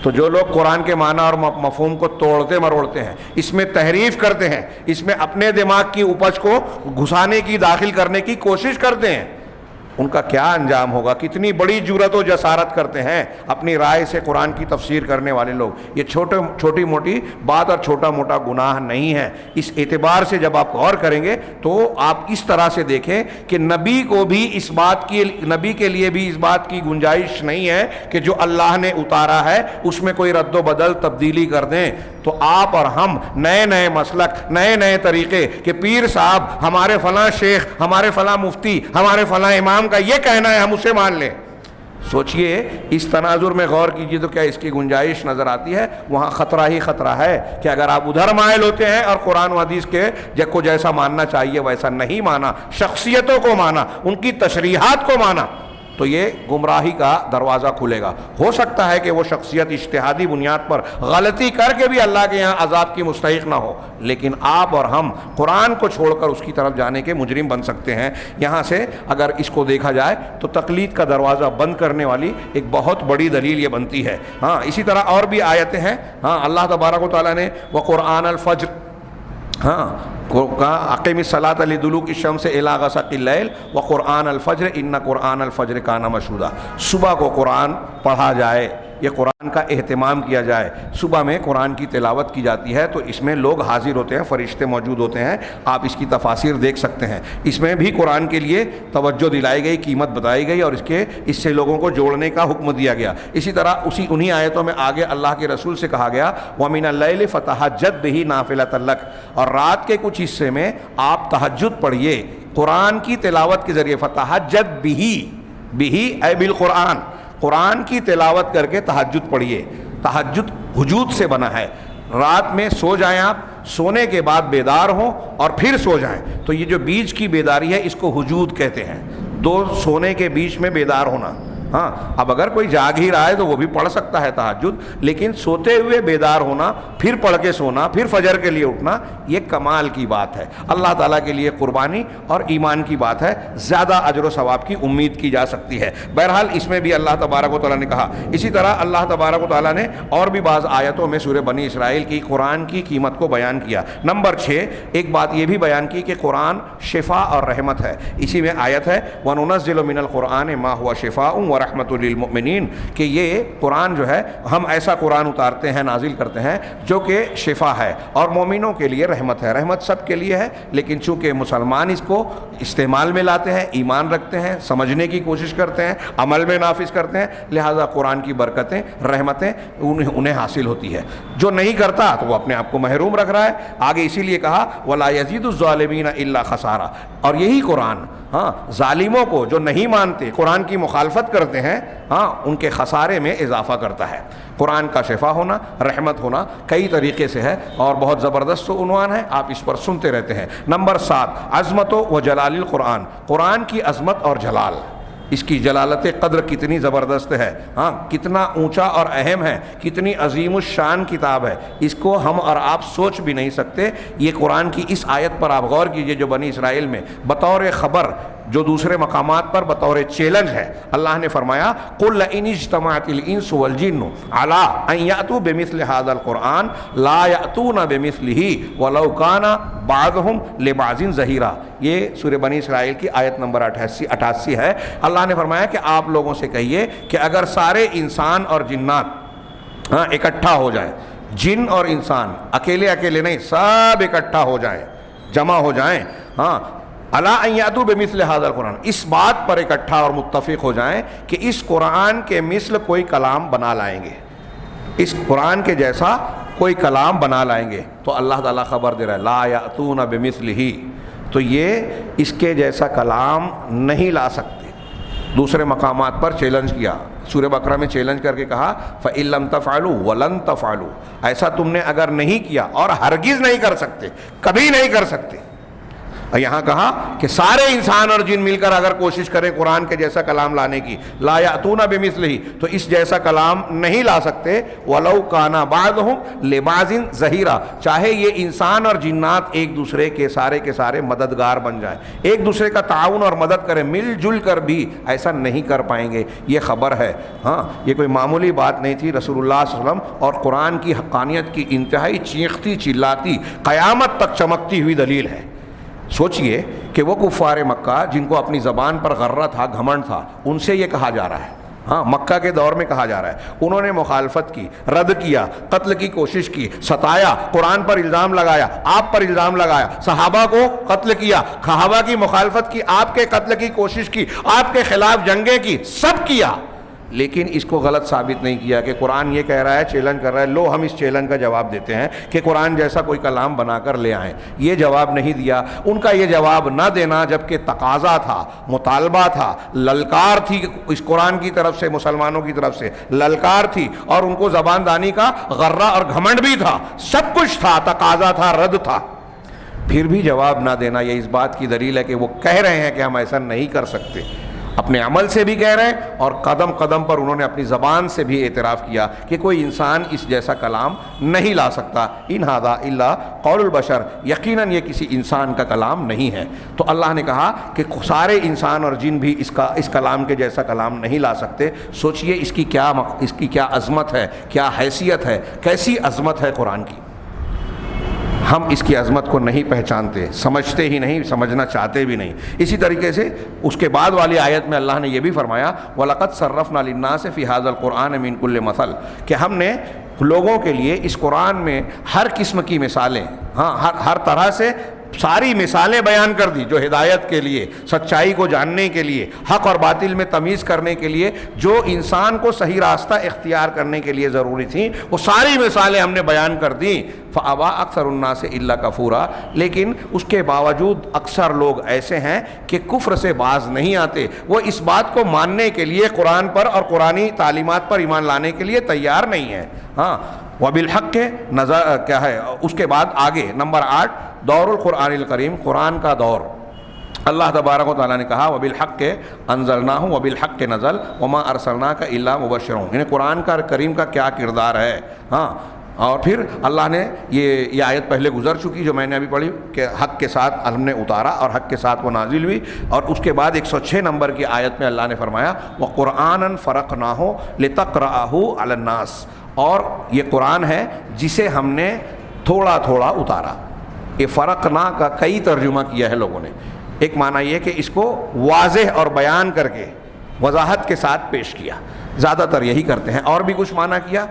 تو جو لوگ قرآن کے معنی اور مفہوم کو توڑتے مروڑتے ہیں، اس میں تحریف کرتے ہیں، اس میں اپنے دماغ کی اپج کو گھسانے کی، داخل کرنے کی کوشش کرتے ہیں، ان کا کیا انجام ہوگا؟ کتنی بڑی جرأت و جسارت کرتے ہیں اپنی رائے سے قرآن کی تفسیر کرنے والے لوگ۔ یہ چھوٹی موٹی بات اور چھوٹا موٹا گناہ نہیں ہے۔ اس اعتبار سے جب آپ غور کریں گے تو آپ اس طرح سے دیکھیں کہ نبی کو بھی اس بات کی، نبی کے لیے بھی اس بات کی گنجائش نہیں ہے کہ جو اللہ نے اتارا ہے اس میں کوئی رد و بدل، تبدیلی کر دیں۔ تو آپ اور ہم نئے نئے مسلک، نئے نئے طریقے کہ پیر صاحب، ہمارے فلاں شیخ، ہمارے فلاں مفتی، ہمارے فلاں امام کا یہ کہنا ہے، ہم اسے مان لیں۔ سوچئے، اس تناظر میں غور کیجئے تو کیا اس کی گنجائش نظر آتی ہے؟ وہاں خطرہ ہی خطرہ ہے کہ اگر آپ ادھر مائل ہوتے ہیں اور قرآن و حدیث کے کو جیسا ماننا چاہیے ویسا نہیں مانا، شخصیتوں کو مانا، ان کی تشریحات کو مانا، تو یہ گمراہی کا دروازہ کھلے گا۔ ہو سکتا ہے کہ وہ شخصیت اجتہادی بنیاد پر غلطی کر کے بھی اللہ کے یہاں عذاب کی مستحق نہ ہو، لیکن آپ اور ہم قرآن کو چھوڑ کر اس کی طرف جانے کے مجرم بن سکتے ہیں۔ یہاں سے اگر اس کو دیکھا جائے تو تقلید کا دروازہ بند کرنے والی ایک بہت بڑی دلیل یہ بنتی ہے۔ اسی طرح اور بھی آیتیں ہیں۔ اللہ تبارک و تعالیٰ نے وقرآن الفجر، اقیم الصلاۃ لدلوک الشمس الی غسق اللیل وقرآن الفجر ان قرآن الفجر کان مشہودا، صبح کو قرآن پڑھا جائے، یہ قرآن کا اہتمام کیا جائے۔ صبح میں قرآن کی تلاوت کی جاتی ہے تو اس میں لوگ حاضر ہوتے ہیں، فرشتے موجود ہوتے ہیں، آپ اس کی تفاسیر دیکھ سکتے ہیں۔ اس میں بھی قرآن کے لیے توجہ دلائی گئی، قیمت بتائی گئی، اور اس سے لوگوں کو جوڑنے کا حکم دیا گیا۔ اسی طرح انہی آیتوں میں آگے اللہ کے رسول سے کہا گیا وَمِنَ اللَّيْلِ فَتَہَجَّدْ بِهِ نَافِلَةً لَكَ، اور رات کے کچھ حصے میں آپ تہجد پڑھیے قرآن کی تلاوت کے ذریعے۔ فَتَہَجَّدْ بِهِ اے بالقرآن، قرآن کی تلاوت کر کے تہجد پڑھیے۔ تہجد ہجود سے بنا ہے، رات میں سو جائیں، آپ سونے کے بعد بیدار ہوں اور پھر سو جائیں، تو یہ جو بیچ کی بیداری ہے اس کو ہجود کہتے ہیں، دو سونے کے بیچ میں بیدار ہونا۔ اب اگر کوئی جاگ ہی رہا ہے تو وہ بھی پڑھ سکتا ہے تہجد، لیکن سوتے ہوئے بیدار ہونا، پھر پڑھ کے سونا، پھر فجر کے لیے اٹھنا، یہ کمال کی بات ہے، اللہ تعالیٰ کے لیے قربانی اور ایمان کی بات ہے، زیادہ اجر و ثواب کی امید کی جا سکتی ہے۔ بہرحال اس میں بھی اللہ تبارک و تعالیٰ نے کہا۔ اسی طرح اللہ تبارک و تعالیٰ نے اور بھی بعض آیتوں میں سورہ بنی اسرائیل کی قرآن کی قیمت کو بیان کیا۔ نمبر 6، ایک بات یہ بھی بیان کی کہ قرآن شفا اور رحمت ہے۔ اسی میں آیت ہے وَنُنَزِّلُ مِنَ الْقُرْآنِ مَا هُوَ شِفَاءٌ ورحمۃ للمؤمنین، کہ یہ قرآن جو ہے ہم ایسا قرآن اتارتے ہیں، نازل کرتے ہیں جو کہ شفا ہے اور مومنوں کے لیے رحمت ہے۔ رحمت سب کے لیے ہے، لیکن چونکہ مسلمان اس کو استعمال میں لاتے ہیں، ایمان رکھتے ہیں، سمجھنے کی کوشش کرتے ہیں، عمل میں نافذ کرتے ہیں، لہٰذا قرآن کی برکتیں، رحمتیں انہیں حاصل ہوتی ہے۔ جو نہیں کرتا تو وہ اپنے آپ کو محروم رکھ رہا ہے۔ آگے اسی لیے کہا وَلَا يَزِيدُ الظَّالِمِينَ إِلَّا خَسَارًا، اور یہی قرآن ظالموں کو جو نہیں مانتے، قرآن کی مخالفت کرتے ہیں، ان کے خسارے میں اضافہ کرتا ہے۔ قرآن کا شفا ہونا، رحمت ہونا کئی طریقے سے ہے اور بہت زبردست عنوان ہے، آپ اس پر سنتے رہتے ہیں۔ نمبر 7، عظمت و جلال القرآن، قرآن کی عظمت اور جلال، اس کی جلالت قدر کتنی زبردست ہے، کتنا اونچا اور اہم ہے، کتنی عظیم الشان کتاب ہے، اس کو ہم اور آپ سوچ بھی نہیں سکتے۔ یہ قرآن کی اس آیت پر آپ غور کیجئے جو بنی اسرائیل میں بطور خبر، جو دوسرے مقامات پر بطور چیلنج ہے، اللہ نے فرمایا قُلْ لَئِنِ اجْتَمَعَتِ الْإِنسُ وَالْجِنُّ عَلَىٰ أَن يَأْتُوا بِمِثْلِ هَٰذَا الْقُرْآنِ لَا يَأْتُونَ بِمِثْلِهِ وَلَوْ كَانَ بَعْضُهُمْ لِبَعْضٍ ظَهِيرًا۔ یہ سورہ بنی اسرائیل کی آیت نمبر 88 ہے۔ اللہ نے فرمایا کہ آپ لوگوں سے کہیے کہ اگر سارے انسان اور جنات اکٹھا ہو جائیں، جن اور انسان اکیلے اکیلے نہیں، سب اکٹھا ہو جائیں، جمع ہو جائیں، الا ان یاتوا بمثل هذا القرآن، اس بات پر اکٹھا اور متفق ہو جائیں کہ اس قرآن کے مثل کوئی کلام بنا لائیں گے، اس قرآن کے جیسا کوئی کلام بنا لائیں گے، تو اللہ تعالیٰ خبر دے رہا ہے لا یاتون بمثلہ، تو یہ اس کے جیسا کلام نہیں لا سکتے۔ دوسرے مقامات پر چیلنج کیا، سورہ بقرہ میں چیلنج کر کے کہا فَإِن لَمْ تَفْعَلُوا وَلَن تَفْعَلُوا، ایسا تم نے اگر نہیں کیا اور ہرگز نہیں کر سکتے، کبھی نہیں کر سکتے۔ یہاں کہا کہ سارے انسان اور جن مل کر اگر کوشش کریں قرآن کے جیسا کلام لانے کی، لا یاتون بمثلہ، تو اس جیسا کلام نہیں لا سکتے، وَلَوْ كَانَ بَعْضُهُمْ لِبَعْضٍ ظَهِيرًا، چاہے یہ انسان اور جنات ایک دوسرے کے سارے مددگار بن جائیں، ایک دوسرے کا تعاون اور مدد کریں، مل جل کر بھی ایسا نہیں کر پائیں گے۔ یہ خبر ہے، یہ کوئی معمولی بات نہیں تھی۔ رسول اللہ صلی اللہ علیہ وسلم اور قرآن کی حقانیت کی انتہائی چیختی چلاتی قیامت تک چمکتی ہوئی دلیل ہے۔ سوچئے کہ وہ کفار مکہ جن کو اپنی زبان پر غرہ تھا، گھمنڈ تھا، ان سے یہ کہا جا رہا ہے، مکہ کے دور میں کہا جا رہا ہے، انہوں نے مخالفت کی، رد کیا، قتل کی کوشش کی، ستایا، قرآن پر الزام لگایا، آپ پر الزام لگایا، صحابہ کو قتل کیا، صحابہ کی مخالفت کی، آپ کے قتل کی کوشش کی، آپ کے خلاف جنگیں کی، سب کیا، لیکن اس کو غلط ثابت نہیں کیا کہ قرآن یہ کہہ رہا ہے، چیلنج کر رہا ہے، لو ہم اس چیلنج کا جواب دیتے ہیں کہ قرآن جیسا کوئی کلام بنا کر لے آئیں۔ یہ جواب نہیں دیا۔ ان کا یہ جواب نہ دینا جبکہ تقاضا تھا، مطالبہ تھا، للکار تھی اس قرآن کی طرف سے، مسلمانوں کی طرف سے للکار تھی، اور ان کو زبان دانی کا غرہ اور گھمنڈ بھی تھا، سب کچھ تھا، تقاضا تھا، رد تھا، پھر بھی جواب نہ دینا یہ اس بات کی دلیل ہے کہ وہ کہہ رہے ہیں کہ ہم ایسا نہیں کر سکتے۔ اپنے عمل سے بھی کہہ رہے ہیں اور قدم قدم پر انہوں نے اپنی زبان سے بھی اعتراف کیا کہ کوئی انسان اس جیسا کلام نہیں لا سکتا۔ ان ھذا الا قول البشر، یقیناً یہ کسی انسان کا کلام نہیں ہے۔ تو اللہ نے کہا کہ سارے انسان اور جن بھی اس کلام کے جیسا کلام نہیں لا سکتے۔ سوچئے اس کی کیا عظمت ہے، کیا حیثیت ہے، کیسی عظمت ہے قرآن کی۔ ہم اس کی عظمت کو نہیں پہچانتے، سمجھتے ہی نہیں، سمجھنا چاہتے بھی نہیں۔ اسی طریقے سے اس کے بعد والی آیت میں اللہ نے یہ بھی فرمایا وَلَقَدْ صَرَّفْنَا لِلنَّاسِ فِي هَذَا الْقُرْآنِ مِنْ كُلِّ مَثَلٍ، کہ ہم نے لوگوں کے لیے اس قرآن میں ہر قسم کی مثالیں، ہر طرح سے ساری مثالیں بیان کر دی، جو ہدایت کے لیے، سچائی کو جاننے کے لیے، حق اور باطل میں تمیز کرنے کے لیے، جو انسان کو صحیح راستہ اختیار کرنے کے لیے ضروری تھیں، وہ ساری مثالیں ہم نے بیان کر دیں۔ فَأَبَىٰ أَكْثَرُ النَّاسِ إِلَّا كَفُورًا، لیکن اس کے باوجود اکثر لوگ ایسے ہیں کہ کفر سے باز نہیں آتے، وہ اس بات کو ماننے کے لیے، قرآن پر اور قرآنی تعلیمات پر ایمان لانے کے لیے تیار نہیں ہیں۔ وَبِالْحَقِّ نظر کیا ہے اس کے بعد آگے نمبر 8، دور القرآن الکریم، قرآن کا دور۔ اللہ تبارک و تعالیٰ نے کہا وَبِالْحَقِّ أَنزَلْنَاهُ وَبِالْحَقِّ نَزَلَ وَمَا أَرْسَلْنَاكَ إِلَّا مُبَشِّرًا، یعنی قرآن کا کریم کا کیا کردار ہے۔ اور پھر اللہ نے یہ آیت پہلے گزر چکی جو میں نے ابھی پڑھی کہ حق کے ساتھ ہم نے اتارا اور حق کے ساتھ وہ نازل ہوئی، اور اس کے بعد 106 نمبر کی آیت میں اللہ نے فرمایا وَقُرْآنًا فَرَقْنَاهُ لِتَقْرَأَهُ عَلَى النَّاسِ، اور یہ قرآن ہے جسے ہم نے تھوڑا تھوڑا اتارا۔ یہ فرقنا کا کئی ترجمہ کیا ہے لوگوں نے۔ ایک معنی یہ کہ اس کو واضح اور بیان کر کے وضاحت کے ساتھ پیش کیا. زیادہ تر یہی کرتے ہیں. اور بھی کچھ معنی کیا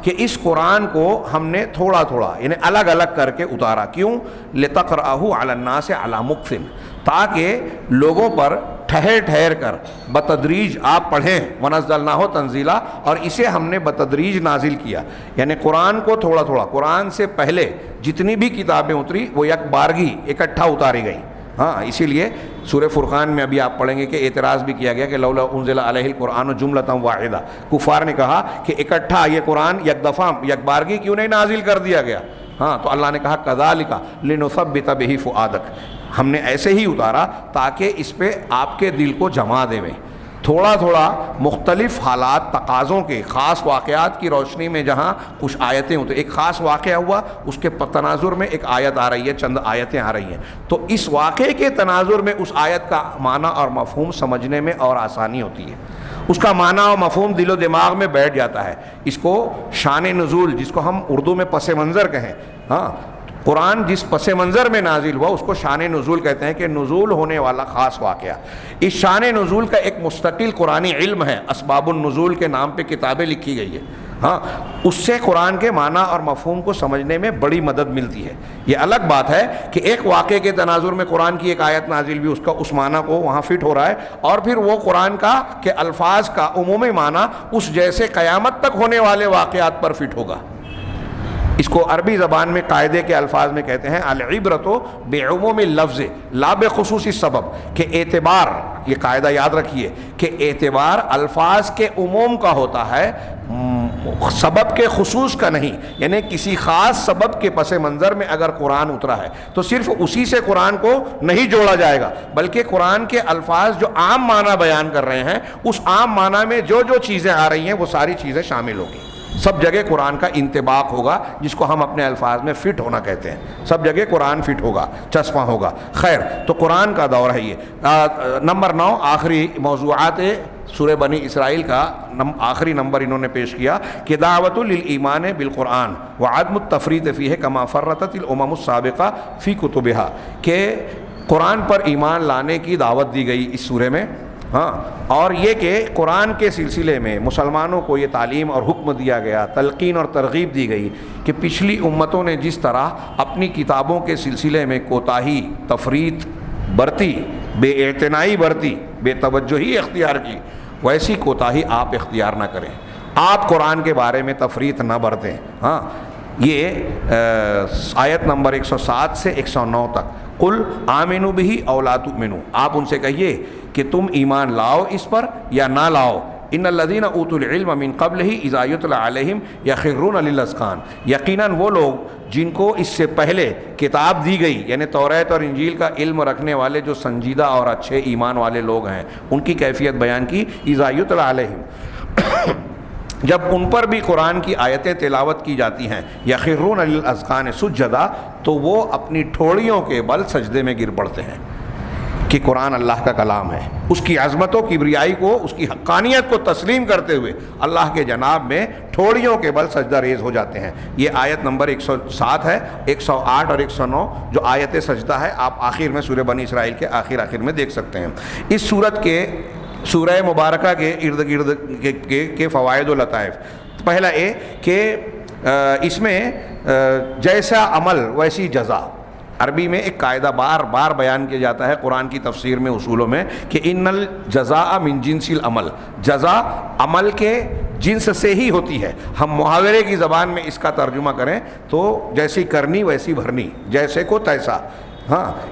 کہ اس قرآن کو ہم نے تھوڑا تھوڑا یعنی الگ الگ کر کے اتارا. کیوں؟ لِتَقْرَأَهُ عَلَى النَّاسِ عَلَى مُكْثٍ، تاکہ لوگوں پر ٹھہر ٹھہر کر بتدریج آپ پڑھیں. وَنَزَّلْنَاهُ تَنزِيلًا، اور اسے ہم نے بتدریج نازل کیا. یعنی قرآن کو تھوڑا تھوڑا، قرآن سے پہلے جتنی بھی کتابیں اتری وہ یک بارگی اکٹھا اتاری گئیں. اسی لیے سورہ فرقان میں ابھی آپ پڑھیں گے کہ اعتراض بھی کیا گیا کہ لولا انزل علیہ القرآن جملۃ واحدہ. کفار نے کہا کہ اکٹھا یہ قرآن یک دفعہ یک بارگی کیوں نہیں نازل کر دیا گیا؟ تو اللہ نے کہا کذالک لنثبت بہ فؤادک، ہم نے ایسے ہی اتارا تاکہ اس پہ آپ کے دل کو جما دے. تھوڑا تھوڑا مختلف حالات تقاضوں کے خاص واقعات کی روشنی میں جہاں کچھ آیتیں ہوتی، ایک خاص واقعہ ہوا اس کے تناظر میں ایک آیت آ رہی ہے، چند آیتیں آ رہی ہیں، تو اس واقعے کے تناظر میں اس آیت کا معنی اور مفہوم سمجھنے میں اور آسانی ہوتی ہے. اس کا معنی اور مفہوم دل و دماغ میں بیٹھ جاتا ہے. اس کو شان نزول، جس کو ہم اردو میں پس منظر کہیں، قرآن جس پس منظر میں نازل ہوا اس کو شان نزول کہتے ہیں، کہ نزول ہونے والا خاص واقعہ. اس شان نزول کا ایک مستقل قرآنی علم ہے، اسباب النزول کے نام پہ کتابیں لکھی گئی ہے. اس سے قرآن کے معنی اور مفہوم کو سمجھنے میں بڑی مدد ملتی ہے. یہ الگ بات ہے کہ ایک واقعے کے تناظر میں قرآن کی ایک آیت نازل بھی، اس کا اس معنی کو وہاں فٹ ہو رہا ہے، اور پھر وہ قرآن کا کہ الفاظ کا عمومی معنی اس جیسے قیامت تک ہونے والے واقعات پر فٹ ہوگا. اس کو عربی زبان میں قاعدے کے الفاظ میں کہتے ہیں العبرۃ بعموم اللفظ لا بخصوص السبب، کہ اعتبار، یہ قاعدہ یاد رکھیے کہ اعتبار الفاظ کے عموم کا ہوتا ہے، سبب کے خصوص کا نہیں. یعنی کسی خاص سبب کے پس منظر میں اگر قرآن اترا ہے تو صرف اسی سے قرآن کو نہیں جوڑا جائے گا، بلکہ قرآن کے الفاظ جو عام معنی بیان کر رہے ہیں اس عام معنی میں جو جو چیزیں آ رہی ہیں وہ ساری چیزیں شامل ہوگی. سب جگہ قرآن کا انطباق ہوگا، جس کو ہم اپنے الفاظ میں فٹ ہونا کہتے ہیں. سب جگہ قرآن فٹ ہوگا، چسپاں ہوگا. خیر، تو قرآن کا دور ہے یہ. نمبر 9 آخری موضوعات سورہ بنی اسرائیل کا آخری نمبر انہوں نے پیش کیا کہ دعوت للایمان بالقرآن وعدم التفریط فیہ کما فرطت الامم السابقہ فی کتبہا، کہ قرآن پر ایمان لانے کی دعوت دی گئی اس سورہ میں. اور یہ کہ قرآن کے سلسلے میں مسلمانوں کو یہ تعلیم اور حکم دیا گیا، تلقین اور ترغیب دی گئی کہ پچھلی امتوں نے جس طرح اپنی کتابوں کے سلسلے میں کوتاہی، تفریط برتی، بے اعتنائی برتی، بے توجہی اختیار کی، ویسی کوتاہی آپ اختیار نہ کریں. آپ قرآن کے بارے میں تفریط نہ برتیں. یہ آیت نمبر 107 سے 109 تک. قل آمنوا بہ او لا تؤمنوا، آپ ان سے کہیے کہ تم ایمان لاؤ اس پر یا نہ لاؤ. ان الذین اوتوا العلم من قبلہ اذا یتلی علیہم یخرون للاذقان، یقیناً وہ لوگ جن کو اس سے پہلے کتاب دی گئی، یعنی توریت اور انجیل کا علم رکھنے والے جو سنجیدہ اور اچھے ایمان والے لوگ ہیں، ان کی کیفیت بیان کی. اذا یتلی علیہم، جب ان پر بھی قرآن کی آیتیں تلاوت کی جاتی ہیں، یخرون للاذقان سجدا، تو وہ اپنی ٹھوڑیوں کے بل سجدے میں گر پڑتے ہیں. کہ قرآن اللہ کا کلام ہے، اس کی عظمت و کبریائی کو، اس کی حقانیت کو تسلیم کرتے ہوئے اللہ کے جناب میں ٹھوڑیوں کے بل سجدہ ریز ہو جاتے ہیں. یہ آیت نمبر 107 ہے. 108 اور 109 جو آیت سجدہ ہے آپ آخر میں سورہ بنی اسرائیل کے آخر میں دیکھ سکتے ہیں. اس سورت کے سورہ مبارکہ کے ارد گرد کے فوائد و لطائف. پہلا یہ کہ اس میں جیسا عمل ویسی جزا، عربی میں ایک قاعدہ بار بار بیان کیا جاتا ہے قرآن کی تفسیر میں، اصولوں میں، کہ ان الجزاء من جنس العمل، جزا عمل کے جنس سے ہی ہوتی ہے. ہم محاورے کی زبان میں اس کا ترجمہ کریں تو جیسی کرنی ویسی بھرنی، جیسے کو تیسا.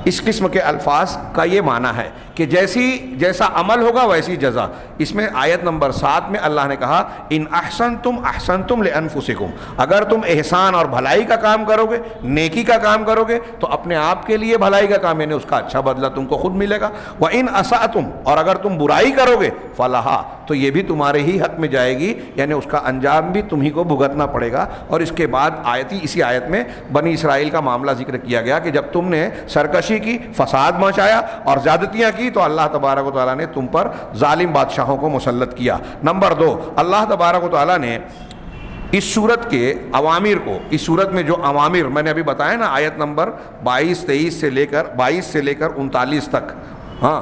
اس قسم کے الفاظ کا یہ معنی ہے کہ جیسا عمل ہوگا ویسی جزا. اس میں آیت نمبر 7 میں اللہ نے کہا ان احسنتم احسنتم لانفسکم، اگر تم احسان اور بھلائی کا کام کرو گے، نیکی کا کام کرو گے تو اپنے آپ کے لیے بھلائی کا کام، یعنی اس کا اچھا بدلہ تم کو خود ملے گا. وان اسأتم، اور اگر تم برائی کرو گے، فلہا، تو یہ بھی تمہارے ہی حق میں جائے گی، یعنی اس کا انجام بھی تمہیں کو بھگتنا پڑے گا. اور اس کے بعد اسی آیت میں بنی اسرائیل کا معاملہ ذکر کیا گیا کہ جب تم نے سرکشی کی، فساد مچایا اور زیادتیاں کی تو اللہ تبارک و تعالیٰ نے تم پر ظالم بادشاہوں کو مسلط کیا. نمبر 2، اللہ تبارک و تعالیٰ نے اس صورت کے اوامر کو، اس صورت میں جو اوامر میں نے ابھی بتایا نا، آیت نمبر 22 سے لے کر 39 تک، ہاں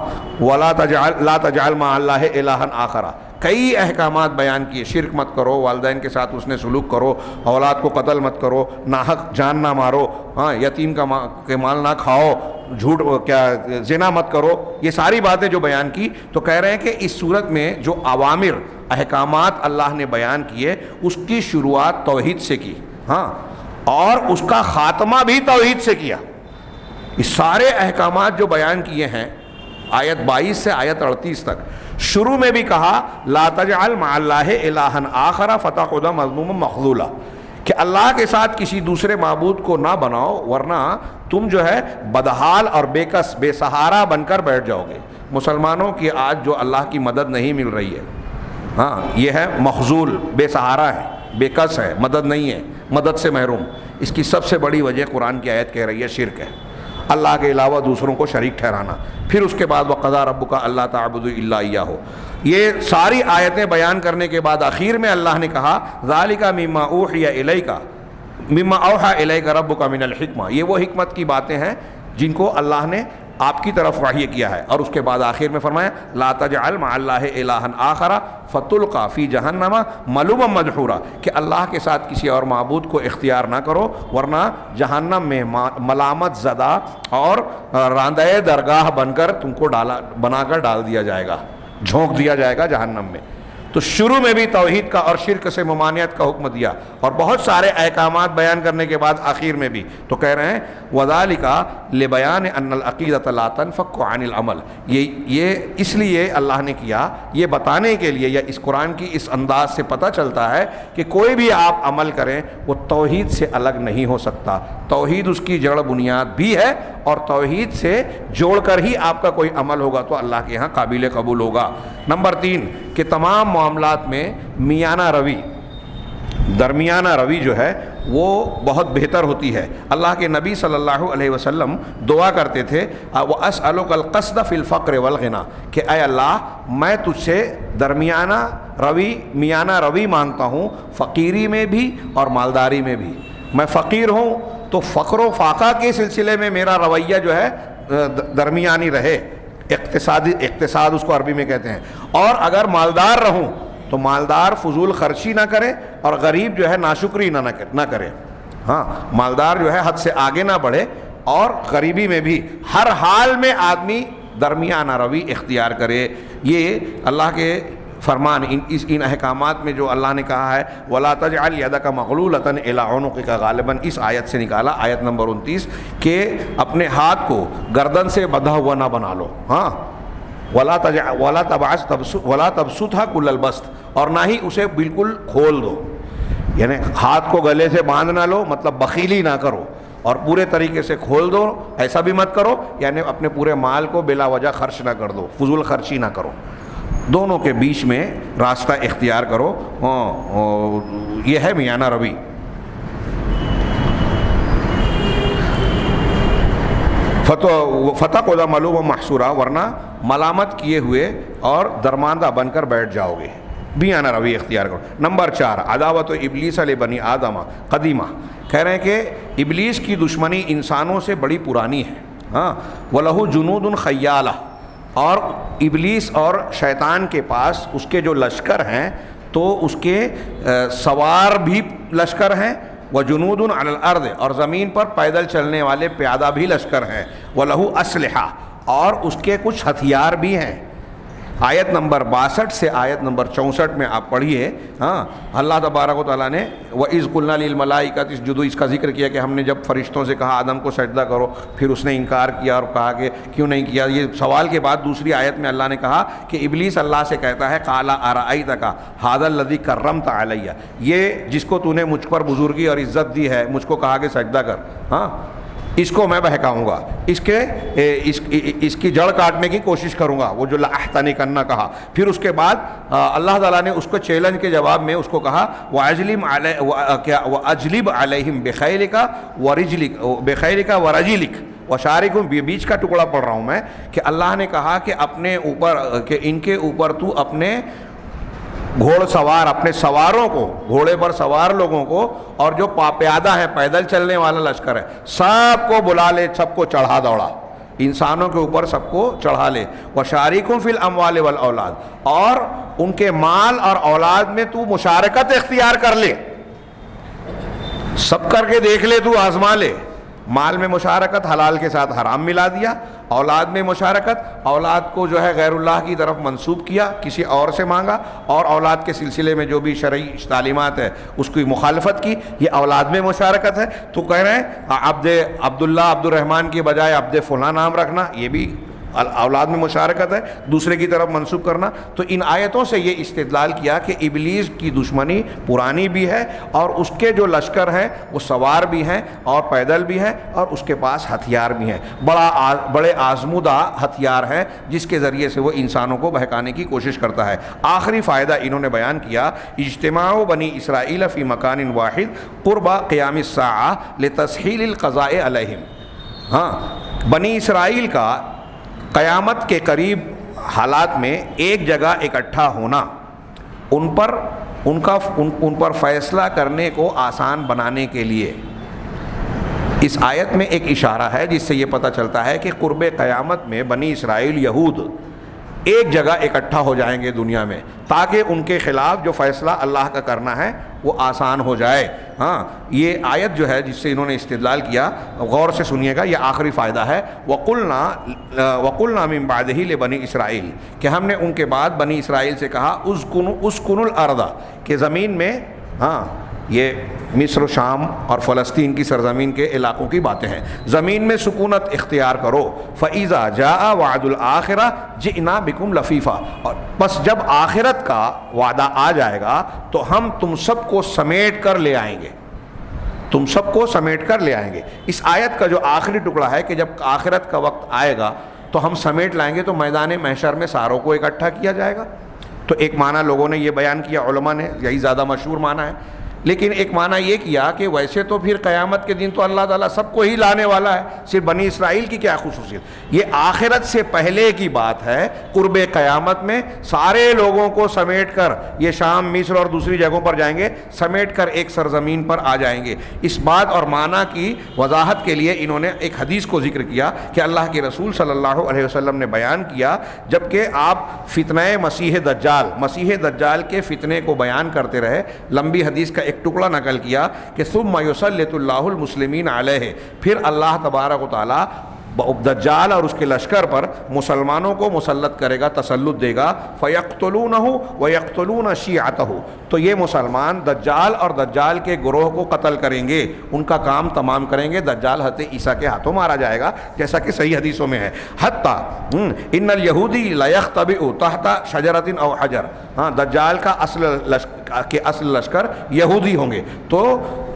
لا تجعل مع اللہ الہا آخر، کئی احکامات بیان کیے، شرک مت کرو، والدین کے ساتھ حسن سلوک کرو، اولاد کو قتل مت کرو، ناحق جان نہ مارو، ہاں یتیم کے مال نہ کھاؤ، جھوٹ زنا مت کرو، یہ ساری باتیں جو بیان کی، تو کہہ رہے ہیں کہ اس صورت میں جو اوامر احکامات اللہ نے بیان کیے اس کی شروعات توحید سے کی، ہاں اور اس کا خاتمہ بھی توحید سے کیا۔ اس سارے احکامات جو بیان کیے ہیں آیت 22 سے آیت 38 تک، شروع میں بھی کہا لا تجعل مع اللہ الہا آخر فتقعد مذموما مخذولا، کہ اللہ کے ساتھ کسی دوسرے معبود کو نہ بناؤ ورنہ تم جو ہے بدحال اور بے کس بے سہارا بن کر بیٹھ جاؤ گے۔ مسلمانوں کی آج جو اللہ کی مدد نہیں مل رہی ہے، ہاں یہ ہے مخذول، بے سہارا ہے، بے کس ہے، مدد نہیں ہے، مدد سے محروم۔ اس کی سب سے بڑی وجہ قرآن کی آیت کہہ رہی ہے شرک ہے، اللہ کے علاوہ دوسروں کو شریک ٹھہرانا۔ پھر اس کے بعد وَقَضَىٰ رَبُّكَ أَلَّا تَعْبُدُوا إِلَّا إِيَّاهُ، یہ ساری آیتیں بیان کرنے کے بعد آخر میں اللہ نے کہا ذَلِكَ مِمَّا أُوحِيَ إِلَيْكَ مِمَّا أَوْحَىٰ إِلَيْكَ رَبُّكَ مِنَ الْحِكْمَةِ، یہ وہ حکمت کی باتیں ہیں جن کو اللہ نے آپ کی طرف وحی کیا ہے۔ اور اس کے بعد آخر میں فرمایا لا تجعل مع اللہ الہا آخر فتلقى فی جہنم ملوما مدحورا، کہ اللہ کے ساتھ کسی اور معبود کو اختیار نہ کرو ورنہ جہنم میں ملامت زدہ اور راندہ درگاہ بن کر تم کو بنا کر ڈال دیا جائے گا، جھونک دیا جائے گا جہنم میں۔ تو شروع میں بھی توحید کا اور شرک سے ممانعت کا حکم دیا، اور بہت سارے احکامات بیان کرنے کے بعد آخر میں بھی تو کہہ رہے ہیں وَذَلِكَ لِبَيَانِ أَنَّ الْعَقِيدَةَ لَا تَنْفَكُّ عَنِ الْعَمَلِ، یہ اس لیے اللہ نے کیا، یہ بتانے کے لیے، یا اس قرآن کی اس انداز سے پتہ چلتا ہے کہ کوئی بھی آپ عمل کریں وہ توحید سے الگ نہیں ہو سکتا، توحید اس کی جڑ بنیاد بھی ہے، اور توحید سے جوڑ کر ہی آپ کا کوئی عمل ہوگا تو اللہ کے ہاں قابل قبول ہوگا۔ نمبر 3 کہ تمام معاملات میں میانہ روی، درمیانہ روی جو ہے وہ بہت بہتر ہوتی ہے۔ اللہ کے نبی صلی اللہ علیہ وسلم دعا کرتے تھے وَأَسْأَلُكَ الْقَصْدَ فِي الْفَقْرِ وَالْغِنَى، کہ اے اللہ میں تجھ سے درمیانہ روی، میانہ روی مانگتا ہوں، فقیری میں بھی اور مالداری میں بھی۔ میں فقیر ہوں تو فقر و فاقہ کے سلسلے میں میرا رویہ جو ہے درمیانی رہے، اقتصاد اس کو عربی میں کہتے ہیں، اور اگر مالدار رہوں تو مالدار فضول خرچی نہ کرے اور غریب جو ہے ناشکری نہ کرے، ہاں مالدار جو ہے حد سے آگے نہ بڑھے، اور غریبی میں بھی ہر حال میں آدمی درمیانہ روی اختیار کرے۔ یہ اللہ کے فرمان، ان احکامات میں جو اللہ نے کہا ہے وَلَا تَجْعَلْ يَدَكَ مَغْلُولَةً إِلَىٰ عُنُقِكَ، غالباً اس آیت سے نکالا، آیت نمبر 29، کہ اپنے ہاتھ کو گردن سے بندھا ہوا نہ بنا لو، ہاں وَلَا تَبْسُطْهَا كُلَّ الْبَسْطِ، اور نہ ہی اسے بالکل کھول دو، یعنی ہاتھ کو گلے سے باندھ نہ لو، مطلب بخیلی نہ کرو، اور پورے طریقے سے کھول دو، ایسا بھی مت کرو یعنی اپنے پورے مال کو بلا وجہ خرچ نہ کر دو، فضول خرچی نہ کرو، دونوں کے بیچ میں راستہ اختیار کرو، یہ ہے میانہ روی۔ فتح قدہ ملوم محصورہ، ورنہ ملامت کیے ہوئے اور درماندہ بن کر بیٹھ جاؤ گے، میانہ روی اختیار کرو۔ نمبر 4 عداوت ابلیس لبنی آدم قدیمہ، کہہ رہے ہیں کہ ابلیس کی دشمنی انسانوں سے بڑی پرانی ہے، ہاں وَلَهُ جُنُودٌ خَيَّالَةٌ، اور ابلیس اور شیطان کے پاس اس کے جو لشکر ہیں تو اس کے سوار بھی لشکر ہیں، وَجُنُودٌ عَلَى الْأَرْضِ، اور زمین پر پیدل چلنے والے پیادہ بھی لشکر ہیں، وَلَهُ أَسْلِحَةٌ، اور اس کے کچھ ہتھیار بھی ہیں۔ آیت نمبر 62 سے آیت نمبر 64 میں آپ پڑھیے، ہاں اللہ تبارک و تعالیٰ نے وَإِذْ قُلْنَا لِلْمَلَائِكَةِ اسْجُدُوا، اس کا ذکر کیا کہ ہم نے جب فرشتوں سے کہا آدم کو سجدہ کرو، پھر اس نے انکار کیا اور کہا کہ کیوں نہیں کیا۔ یہ سوال کے بعد دوسری آیت میں اللہ نے کہا کہ ابلیس اللہ سے کہتا ہے قَالَ أَرَأَيْتَكَ هَذَا الَّذِي كَرَّمْتَ عَلَيَّ، یہ جس کو تو نے مجھ پر بزرگی اور عزت دی ہے، مجھ کو کہا کہ سجدہ کر، ہاں اس کو میں بہکاؤں گا، اس کی جڑ کاٹنے کی کوشش کروں گا، وہ جو لَأَحْتَنِكَنَّ کہا۔ پھر اس کے بعد اللہ تعالیٰ نے اس کو چیلنج کے جواب میں اس کو کہا وَأَجْلِبْ عَلَيْهِمْ بِخَيْلِكَ وَرَجِلِكَ وَشَارِكْهُمْ، بیچ کا ٹکڑا پڑھ رہا ہوں میں، کہ اللہ نے کہا کہ اپنے اوپر، کہ ان کے اوپر تو اپنے گھوڑ سوار، اپنے سواروں کو، گھوڑے پر سوار لوگوں کو، اور جو پیادہ ہے پیدل چلنے والا لشکر ہے، سب کو بلا لے، سب کو چڑھا دوڑا، انسانوں کے اوپر سب کو چڑھا لے. وشارکہم فی الاموال والاولاد, اور ان کے مال اور اولاد میں تو مشارکت اختیار کر لے, سب کر کے دیکھ لے, تو آزما لے. مال میں مشارکت, حلال کے ساتھ حرام ملا دیا. اولاد میں مشارکت, اولاد کو جو ہے غیر اللہ کی طرف منسوب کیا, کسی اور سے مانگا, اور اولاد کے سلسلے میں جو بھی شرعی تعلیمات ہے اس کی مخالفت کی, یہ اولاد میں مشارکت ہے. تو کہہ رہے ہیں عبداللہ عبد الرحمن کی بجائے عبد فلاں نام رکھنا, یہ بھی اولاد میں مشارکت ہے, دوسرے کی طرف منسوب کرنا. تو ان آیتوں سے یہ استدلال کیا کہ ابلیس کی دشمنی پرانی بھی ہے, اور اس کے جو لشکر ہیں وہ سوار بھی ہیں اور پیدل بھی ہیں, اور اس کے پاس ہتھیار بھی ہیں, بڑے آزمودہ ہتھیار ہیں جس کے ذریعے سے وہ انسانوں کو بہکانے کی کوشش کرتا ہے. آخری فائدہ انہوں نے بیان کیا, اجتماع بنی اسرائیل فی مکان واحد قرب قیام الساعہ لتسہیل القضاء علیہم. ہاں, بنی اسرائیل کا قیامت کے قریب حالات میں ایک جگہ اکٹھا ہونا ان پر فیصلہ کرنے کو آسان بنانے کے لیے. اس آیت میں ایک اشارہ ہے جس سے یہ پتہ چلتا ہے کہ قرب قیامت میں بنی اسرائیل یہود ایک جگہ اکٹھا ہو جائیں گے دنیا میں, تاکہ ان کے خلاف جو فیصلہ اللہ کا کرنا ہے وہ آسان ہو جائے. ہاں, یہ آیت جو ہے جس سے انہوں نے استدلال کیا, غور سے سنیے گا, یہ آخری فائدہ ہے. وَقُلْنَا مِن بَعْدِهِ لِبَنِي اسرائیل, کہ ہم نے ان کے بعد بنی اسرائیل سے کہا اسکن الارض, کہ زمین میں, ہاں یہ مصر و شام اور فلسطین کی سرزمین کے علاقوں کی باتیں ہیں, زمین میں سکونت اختیار کرو. فَإِذَا جَاءَ وَعْدُ الْآخِرَةِ جِئْنَا بِكُمْ لَفِيفًا, اور بس جب آخرت کا وعدہ آ جائے گا تو ہم تم سب کو سمیٹ کر لے آئیں گے, تم سب کو سمیٹ کر لے آئیں گے. اس آیت کا جو آخری ٹکڑا ہے کہ جب آخرت کا وقت آئے گا تو ہم سمیٹ لائیں گے, تو میدان محشر میں ساروں کو اکٹھا کیا جائے گا. تو ایک معنی لوگوں نے یہ بیان کیا, علماء نے, یہی زیادہ مشہور معنی ہے. لیکن ایک معنی یہ کیا کہ ویسے تو پھر قیامت کے دن تو اللہ تعالیٰ سب کو ہی لانے والا ہے, صرف بنی اسرائیل کی کیا خصوصیت, یہ آخرت سے پہلے کی بات ہے. قرب قیامت میں سارے لوگوں کو سمیٹ کر, یہ شام مصر اور دوسری جگہوں پر جائیں گے, سمیٹ کر ایک سرزمین پر آ جائیں گے. اس بات اور معنی کی وضاحت کے لیے انہوں نے ایک حدیث کو ذکر کیا کہ اللہ کے رسول صلی اللہ علیہ وسلم نے بیان کیا, جبکہ آپ فتنہ مسیح دجال کے فتنے کو بیان کرتے رہے, لمبی حدیث کا ایک ٹکڑا نقل کیا کہ ثم یسلط اللہ المسلمین علیہ, پھر اللہ تبارک و تعالی دجال اور اس کے لشکر پر مسلمانوں کو مسلط کرے گا, تسلط دے گا. فَيَقْتُلُونَهُ وَيَقْتُلُونَ شِيعَتَهُ, تو یہ مسلمان دجال اور دجال کے گروہ کو قتل کریں گے, ان کا کام تمام کریں گے. دجال حضرت عیسیٰ کے ہاتھوں مارا جائے گا جیسا کہ صحیح حدیثوں میں ہے. حتیٰ ان الیہودی لَيَخْتَبِئُ تحت شجرۃ او حجر, ہاں دجال کا اصل لشکر یہودی ہوں گے. تو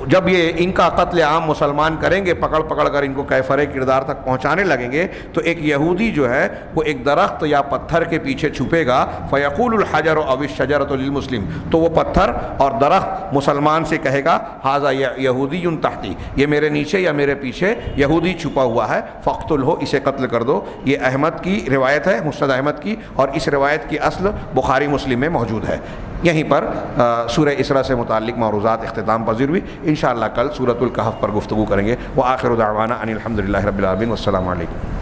جب یہ ان کا قتل عام مسلمان کریں گے, پکڑ پکڑ کر ان کو کیفر کردار تک پہنچانے لگیں گے, تو ایک یہودی جو ہے وہ ایک درخت یا پتھر کے پیچھے چھپے گا. فَيَقُولُ الْحَجَرُ أَوِ الشَّجَرَةُ لِلْمُسْلِمِ, تو وہ پتھر اور درخت مسلمان سے کہے گا هَذَا يَهُودِيٌّ تَحْتِي, یہ میرے نیچے یا میرے پیچھے یہودی چھپا ہوا ہے, فَاقْتُلْهُ, اسے قتل کر دو. یہ احمد کی روایت ہے, مسند احمد کی, اور اس روایت کی اصل بخاری مسلم میں موجود ہے. یہیں پر سورہ اسراء سے متعلق معروضات اختتام پذیر ہوئی. انشاءاللہ کل سورۃ الکہف پر گفتگو کریں گے. وآخر دعوانا ان الحمد للہ رب العالمین, والسلام علیکم.